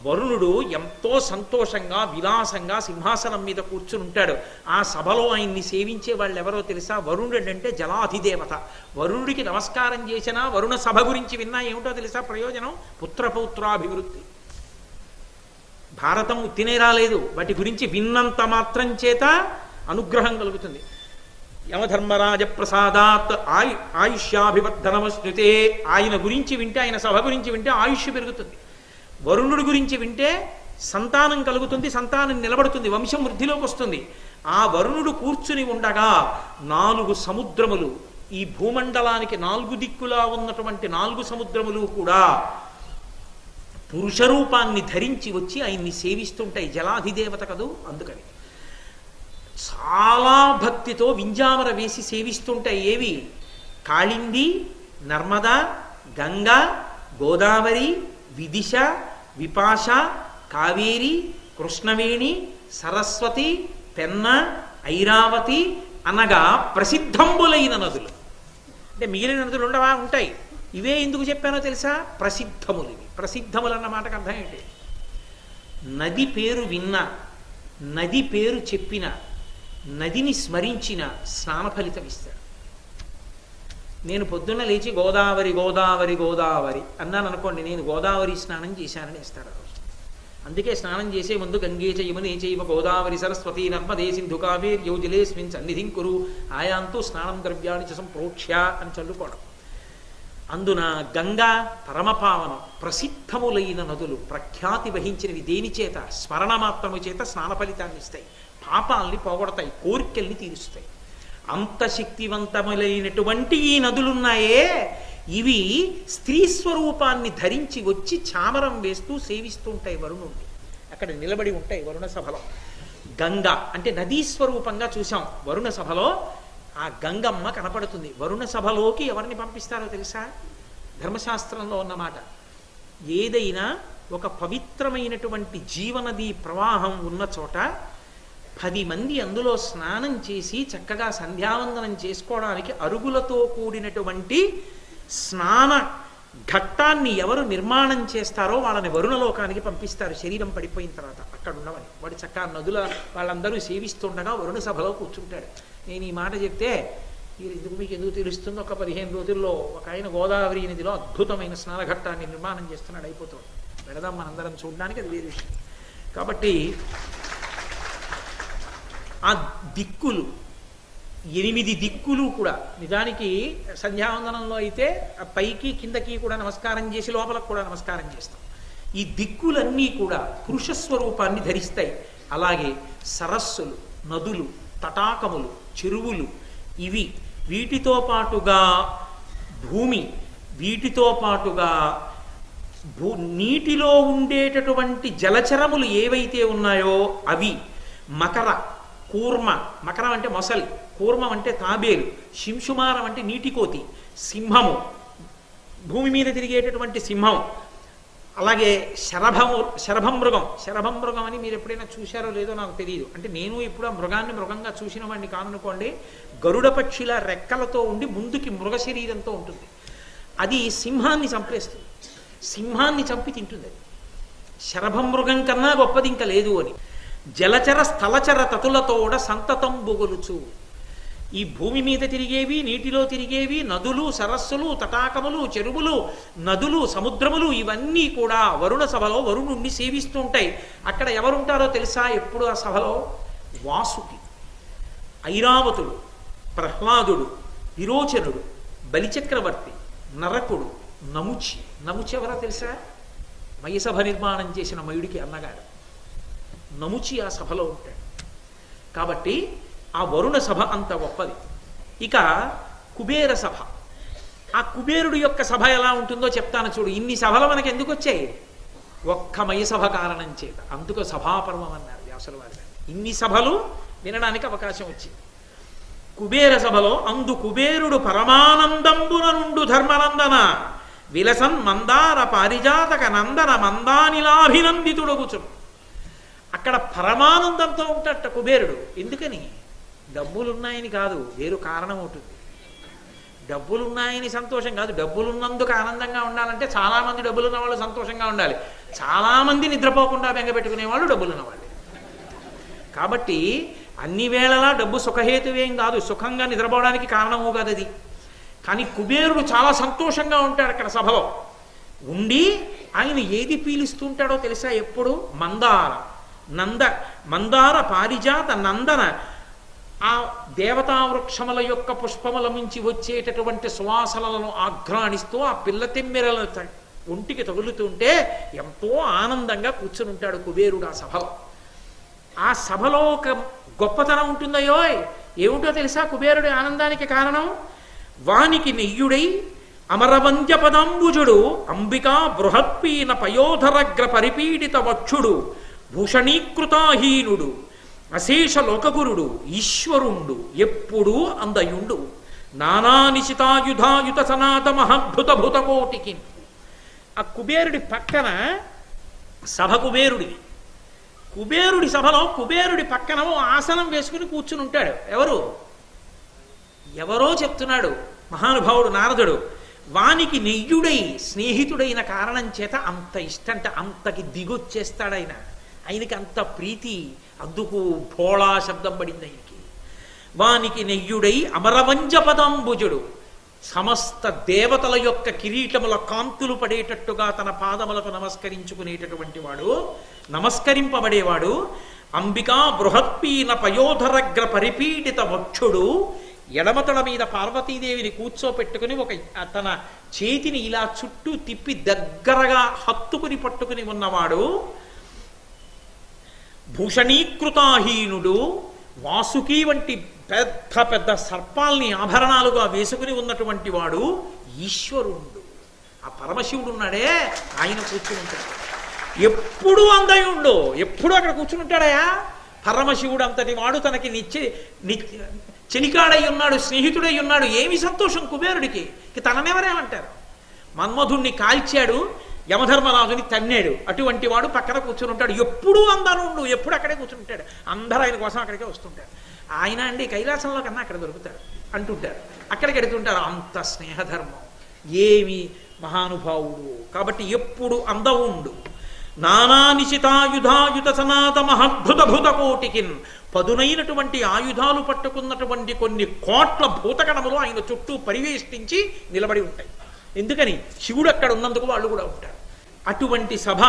వరుణుడు ఎంతో సంతోషంగా విలాసంగా సింహాసనం మీద కూర్చుని ఉంటాడు. ఆ సభలో ఆయన్ని సేవించే వాళ్ళు ఎవరో తెలుసా? వరుణుడు అంటే జలాధిదేవత. వరుణుడికి నమస్కారం చేసినా, వరుణ సభ గురించి విన్నా ఏమిటో తెలుసా ప్రయోజనం? పుత్రపౌత్రాభివృద్ధి. భారతం ఉత్తినే రాలేదు, వాటి గురించి విన్నంత మాత్రం చేత అనుగ్రహం కలుగుతుంది. యమధర్మరాజ ప్రసాదాత్ ఆయుష్యాభివర్ధనమశ్నుతే. ఆయన గురించి వింటే, ఆయన సభ గురించి వింటే ఆయుష్ పెరుగుతుంది. వరుణుడి గురించి వింటే సంతానం కలుగుతుంది, సంతానం నిలబడుతుంది, వంశం వృద్ధిలోకి వస్తుంది. ఆ వరుణుడు కూర్చుని ఉండగా 4 సముద్రములు, ఈ భూమండలానికి 4 దిక్కులా ఉన్నటువంటి 4 సముద్రములు కూడా పురుష రూపాన్ని ధరించి వచ్చి ఆయన్ని సేవిస్తుంటాయి. జలాధిదేవత కదూ, అందుకని చాలా భక్తితో వింజామర వేసి సేవిస్తుంటాయి. ఏవి? కాళింది, నర్మద, గంగ, గోదావరి, విదిశ, విపాశ, కావేరి, కృష్ణవేణి, సరస్వతి, పెన్న, ఐరావతి అనగా ప్రసిద్ధంబులైన నదులు. అంటే మిగిలిన నదులు ఉండవా? ఉంటాయి. ఇవే ఎందుకు చెప్పానో తెలుసా? ప్రసిద్ధములు. ఇవి ప్రసిద్ధములు అన్న మాటకు అర్థం ఏంటి? నది పేరు విన్నా, నది పేరు చెప్పిన, నదిని స్మరించిన స్నాన ఫలితం ఇస్తాడు. నేను పొద్దున్న లేచి గోదావరి గోదావరి గోదావరి అన్నాను అనుకోండి, నేను గోదావరి స్నానం చేశానని ఇస్తాడు ఆ రోజు. అందుకే స్నానం చేసే ముందు గంగే చయమునే చైవ గోదావరి సరస్వతి నర్మదే సింధు కావేర్యౌ జలేస్మిన్ సన్నిధిం కురు ఆయాంతు స్నానం ద్రవ్యాన్ని చ సంప్రోక్ష్య అని చల్లుకోవడం. అందున గంగా పరమపావనం, ప్రసిద్ధములైన నదులు, ప్రఖ్యాతి వహించినవి. దేని చేత? స్మరణ మాత్రము చేత స్నాన ఫలితాన్ని ఇస్తాయి, పాపాలని పోగొడతాయి, కోరికల్ని తీరుస్తాయి. అంత శక్తివంతములైనటువంటి ఈ నదులున్నాయే, ఇవి స్త్రీ స్వరూపాన్ని ధరించి వచ్చి చామరం వేస్తూ సేవిస్తూ ఉంటాయి వరుణుణ్ణి. అక్కడ నిలబడి ఉంటాయి వరుణ సభలో. గంగ అంటే నదీ స్వరూపంగా చూసాం. వరుణ సభలో ఆ గంగమ్మ కనపడుతుంది. వరుణ సభలోకి ఎవరిని పంపిస్తారో తెలుసా? ధర్మశాస్త్రంలో ఉన్నమాట. ఏదైనా ఒక పవిత్రమైనటువంటి జీవనది ప్రవాహం ఉన్న చోట 10 మంది అందులో స్నానం చేసి చక్కగా సంధ్యావందనం చేసుకోవడానికి అరుగులతో కూడినటువంటి స్నాన ఘట్టాన్ని ఎవరు నిర్మాణం చేస్తారో వాళ్ళని వరుణలోకానికి పంపిస్తారు. శరీరం పడిపోయిన తర్వాత అక్కడ ఉండవని. వాడు చక్కగా నదుల వాళ్ళందరూ సేవిస్తుండగా వరుణ సభలో కూర్చుంటాడు. నేను ఈ మాట చెప్తే మీకు ఎందుకు తెలుస్తుందో, ఒక 15 రోజుల్లో ఒక ఆయన గోదావరి నదిలో అద్భుతమైన స్నానఘట్టాన్ని నిర్మాణం చేస్తున్నాడు. అయిపోతుంది, వెళదాం మనందరం చూడడానికి, అది వేరే విషయం. కాబట్టి ఆ దిక్కులు 8 దిక్కులు కూడా నిజానికి సంధ్యావందనంలో అయితే పైకి కిందకి కూడా నమస్కారం చేసి లోపలకు కూడా నమస్కారం చేస్తాం. ఈ దిక్కులన్నీ కూడా పురుష స్వరూపాన్ని ధరిస్తాయి. అలాగే సరస్సులు, నదులు, తటాకములు, చెరువులు, ఇవి వీటితో పాటుగా భూమి, వీటితో పాటుగా నీటిలో ఉండేటటువంటి జలచరములు ఏవైతే ఉన్నాయో అవి, మకర, కూర్మ, మకరం అంటే మొసలి, కూర్మం అంటే తాబేలు, శింశుమారం అంటే నీటికోతి, సింహము, భూమి మీద తిరిగేటటువంటి సింహం, అలాగే శరభం మృగం అని మీరు ఎప్పుడైనా చూశారో లేదో నాకు తెలియదు. అంటే నేను ఇప్పుడు ఆ మృగాన్ని మృగంగా చూసిన వాడిని కాదనుకోండి. గరుడ పక్షిల రెక్కలతో ఉండి ముందుకి మృగ శరీరంతో ఉంటుంది. అది సింహాన్ని చంపేస్తుంది, సింహాన్ని చంపి తింటుంది. అది శరభం మృగం కన్నా గొప్పది ఇంకా లేదు అని. జలచర స్థలచర తతులతోడ సంతతం బొగులుచు. ఈ భూమి మీద తిరిగేవి, నీటిలో తిరిగేవి, నదులు, సరస్సులు, తటాకములు, చెరువులు, నదులు, సముద్రములు, ఇవన్నీ కూడా వరుణ సభలో వరుణుణ్ణి సేవిస్తూ ఉంటాయి. అక్కడ ఎవరుంటారో తెలుసా? ఎప్పుడు ఆ సభలో వాసుకి, ఐరావతుడు, ప్రహ్లాదుడు, విరోచనుడు, బలిచక్రవర్తి, నరకుడు, నముచి. నముచి ఎవరో తెలుసా? మయసభ నిర్మాణం చేసిన మయుడికి అన్నగాడు నముచి ఆ సభలో ఉంటాడు. కాబట్టి ఆ వరుణ సభ అంత గొప్పది. ఇక కుబేర సభ, ఆ కుబేరుడు యొక్క సభ ఎలా ఉంటుందో చెప్తాను చూడు. ఇన్ని సభలు మనకు ఎందుకు వచ్చాయి? ఒక్క మయసభ కారణం చేత. అందుకు సభాపర్వం అన్నారు వ్యాసుల వారి. ఇన్ని సభలు వినడానికి అవకాశం వచ్చింది. కుబేర సభలో అందు కుబేరుడు పరమానందంబున నుండు ధర్మనందన విలసన్ మందార పారిజాతక నందన మందానిలాభినందితుడగుచును. అక్కడ పరమానందంతో ఉంటాడట కుబేరుడు. ఎందుకని? డబ్బులున్నాయని కాదు, వేరు కారణం ఉంటుంది. డబ్బులున్నాయని సంతోషం కాదు. డబ్బులున్నందుకు ఆనందంగా ఉండాలంటే చాలామంది డబ్బులున్న వాళ్ళు సంతోషంగా ఉండాలి. చాలామంది నిద్రపోకుండా బెంగపెట్టుకునే వాళ్ళు డబ్బులున్న వాళ్ళు. కాబట్టి అన్ని వేళలా డబ్బు సుఖహేతువేం కాదు, సుఖంగా నిద్రపోవడానికి కారణము కాదు అది. కానీ కుబేరుడు చాలా సంతోషంగా ఉంటాడు అక్కడ సభలో ఉండి. ఆయన ఏది పీలుస్తుంటాడో తెలుసా? ఎప్పుడు మందార పారిజాత నందన, ఆ దేవతా వృక్షముల యొక్క పుష్పముల నుంచి వచ్చేటటువంటి సువాసనలను ఆఘ్రాణిస్తూ ఆ పిల్ల తెమ్మెరల ఒంటికి తగులుతుంటే ఎంతో ఆనందంగా కూర్చుని ఉంటాడు కుబేరుడు ఆ సభలో. ఆ సభలో ఒక గొప్పతనం ఉంటుందయ్యో. ఏమిటో తెలుసా కుబేరుడి ఆనందానికి కారణం? వానికి నెయ్యుడై అమరవంద్య పదంబుజుడు అంబికా బృహత్పీన పయోధరగ్ర పరిపీడిత వక్షుడు భూషణీకృతాహీనుడు అశేష లోకగురుడు ఈశ్వరుండు ఎప్పుడూ అందయుండు నానానిశితాయుధాయుత సనాత మహద్భుత భూతకోటికి. ఆ కుబేరుడి పక్కన సభ కుబేరుడిది. కుబేరుడి సభలో కుబేరుడి పక్కన ఆసనం వేసుకుని కూర్చుని ఉంటాడు. ఎవరో చెప్తున్నాడు మహానుభావుడు నారదుడు. వానికి నెయ్యుడై స్నేహితుడైన కారణం చేత అంత ఇష్టంట, అంతకి దిగొచ్చేస్తాడు ఆయన. ఆయనకి అంత ప్రీతి, అందుకు భోళా శబ్దం పడింది ఆయనకి. వానికి నెయ్యుడై అమరవంజ పదంబుజుడు, సమస్త దేవతల యొక్క కిరీటముల కాంతులు పడేటట్టుగా తన పాదములకు నమస్కరించుకునేటటువంటి వాడు, నమస్కరింపబడేవాడు. అంబికా బృహత్పీన పయోధరగ్ర పరిపీడిత వక్షుడు, ఎడమతల మీద పార్వతీదేవిని కూర్చోపెట్టుకుని తన చేతిని ఇలా చుట్టూ తిప్పి దగ్గరగా హత్తుకుని పట్టుకుని ఉన్నవాడు. భూషణీకృతాహీనుడు, వాసుకి వంటి పెద్ద పెద్ద సర్పాల్ని ఆభరణాలుగా వేసుకుని ఉన్నటువంటి వాడు ఈశ్వరుడు. ఆ పరమశివుడు ఉన్నాడే, ఆయన కూర్చుని ఉంటాడు. ఎప్పుడు అందయుండు, ఎప్పుడు అక్కడ కూర్చుని ఉంటాడయా. పరమశివుడు అంతటి వాడు తనకి చెలికాడై ఉన్నాడు, స్నేహితుడై ఉన్నాడు. ఏమి సంతోషం కుబేరుడికి, తననెవరేమంటారు? మన్మధుణ్ణి కాల్చాడు, యమధర్మరాజుని తన్నాడు. అటువంటి వాడు పక్కన కూర్చుని ఉంటాడు. ఎప్పుడూ అందనుండు, ఎప్పుడు అక్కడే కూర్చుంటాడు. అందరూ ఆయన కోసం అక్కడికే వస్తుంటారు. ఆయన అండి కైలాసంలో కన్నా అక్కడ దొరుకుతారు అంటుంటారు. అక్కడికి ఎడుతుంటారు. అంత స్నేహధర్మం, ఏమి మహానుభావుడు. కాబట్టి ఎప్పుడు అందవుండు. నానా నిశితాయుధాయుధ సనాత మహద్భుత భూత కోటికిన్, పదునైనటువంటి ఆయుధాలు పట్టుకున్నటువంటి కొన్ని కోట్ల భూతగణములు ఆయన చుట్టూ పరివేష్టించి నిలబడి ఉంటాయి. ఎందుకని? శివుడు అక్కడ ఉన్నందుకు వాళ్ళు కూడా ఉంటారు. అటువంటి సభ.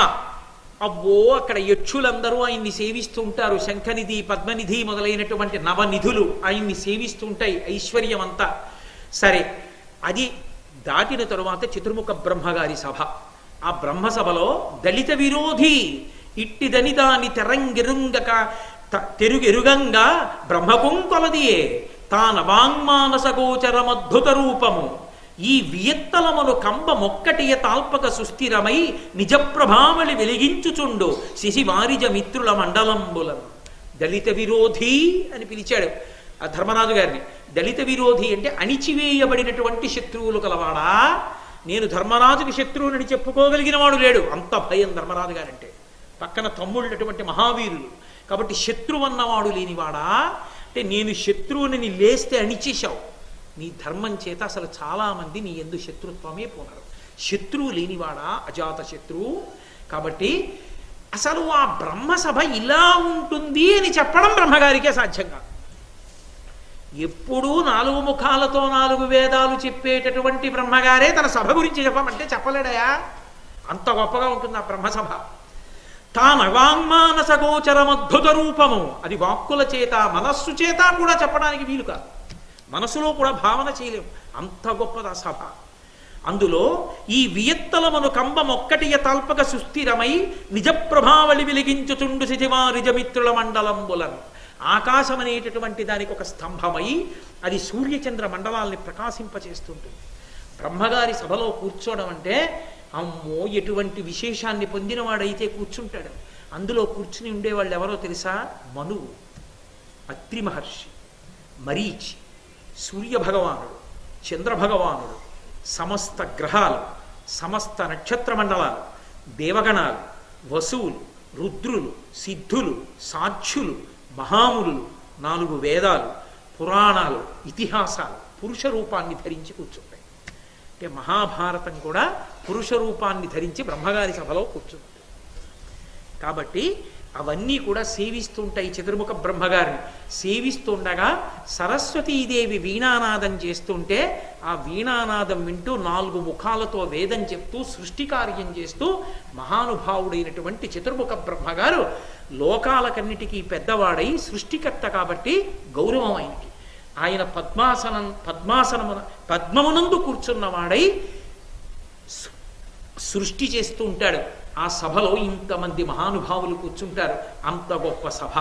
అబ్బో, అక్కడ యక్షులందరూ ఆయన్ని సేవిస్తూ ఉంటారు. శంఖనిధి, పద్మనిధి మొదలైనటువంటి నవనిధులు ఆయన్ని సేవిస్తూ ఉంటాయి. ఐశ్వర్యం అంతా సరే. అది దాటిన తరువాత చతుర్ముఖ బ్రహ్మగారి సభ. ఆ బ్రహ్మసభలో దళిత విరోధి ఇట్టిదని దాని తెరంగిరుంగక తెరుగెరుగంగా బ్రహ్మకుంకొలదియే తానవాంగ్మానస గోచరమద్భుత రూపము ఈ వియత్తలమును కంబ మొక్కటియ తాల్పక సుస్థిరమై నిజప్రభావళి వెలిగించుచుండు శిశివారిజ మిత్రుల మండలంబులను. దళిత విరోధి అని పిలిచాడు ఆ ధర్మరాజు గారిని. దళిత విరోధి అంటే అణిచివేయబడినటువంటి శత్రువులు కలవాడా. నేను ధర్మరాజుకి శత్రువుని చెప్పుకోగలిగిన వాడు లేడు, అంత భయం ధర్మరాజు గారంటే. పక్కన తమ్ముళ్ళటువంటి మహావీరులు. కాబట్టి శత్రువు అన్నవాడు లేనివాడా అంటే, నేను శత్రువుని లేస్తే అణిచేశావు, నీ ధర్మం చేత అసలు చాలామంది నీ ఎందు శత్రుత్వమే పోనరు. శత్రువు లేనివాడా, అజాత శత్రువు. కాబట్టి అసలు ఆ బ్రహ్మసభ ఇలా ఉంటుంది అని చెప్పడం బ్రహ్మగారికే సాధ్యం కాదు. ఎప్పుడూ 4 ముఖాలతో 4 వేదాలు చెప్పేటటువంటి బ్రహ్మగారే తన సభ గురించి చెప్పమంటే చెప్పలేడయా. అంత గొప్పగా ఉంటుంది ఆ బ్రహ్మసభ. తానవాంగ్మానస గోచరమద్భుత రూపము. అది వాక్కుల చేత మనస్సు చేత కూడా చెప్పడానికి వీలు కాదు. మనసులో కూడా భావన చేయలేము, అంత గొప్పది ఆ సభ. అందులో ఈ వియత్తలమును కంబమొక్కటియ తల్పక సుస్థిరమై నిజ ప్రభావళి వెలిగించుచుండు శిశివారిజమిత్రుల మండలంబులను. ఆకాశం అనేటటువంటి దానికి ఒక స్తంభమై అది సూర్యచంద్ర మండలాల్ని ప్రకాశింపచేస్తుంటుంది. బ్రహ్మగారి సభలో కూర్చోవడం అంటే, అమ్మో ఎటువంటి విశేషాన్ని పొందినవాడైతే కూర్చుంటాడు. అందులో కూర్చుని ఉండేవాళ్ళు ఎవరో తెలుసా? మనువు, అత్రి మహర్షి, మరీచి, సూర్యభగవానుడు, చంద్రభగవానుడు, సమస్త గ్రహాలు, సమస్త నక్షత్ర మండలాలు, దేవగణాలు, వసువులు, రుద్రులు, సిద్ధులు, సాధ్యులు, మహాములు, 4 వేదాలు, పురాణాలు, ఇతిహాసాలు పురుష రూపాన్ని ధరించి కూర్చుంటాయి. అంటే మహాభారతం కూడా పురుష రూపాన్ని ధరించి బ్రహ్మగారి సభలో కూర్చుంది. కాబట్టి అవన్నీ కూడా సేవిస్తుంటాయి. చతుర్ముఖ బ్రహ్మగారిని సేవిస్తుండగా సరస్వతీదేవి వీణానాదం చేస్తుంటే ఆ వీణానాదం వింటూ 4 ముఖాలతో వేదం చెప్తూ సృష్టి కార్యం చేస్తూ మహానుభావుడైనటువంటి చతుర్ముఖ బ్రహ్మగారు లోకాలకన్నిటికీ పెద్దవాడై సృష్టికర్త కాబట్టి గౌరవం ఆయనకి. ఆయన పద్మమునందు కూర్చున్నవాడై సృష్టి చేస్తూ ఉంటాడు. ఆ సభలో ఇంతమంది మహానుభావులు కూర్చుంటారు. అంత గొప్ప సభ.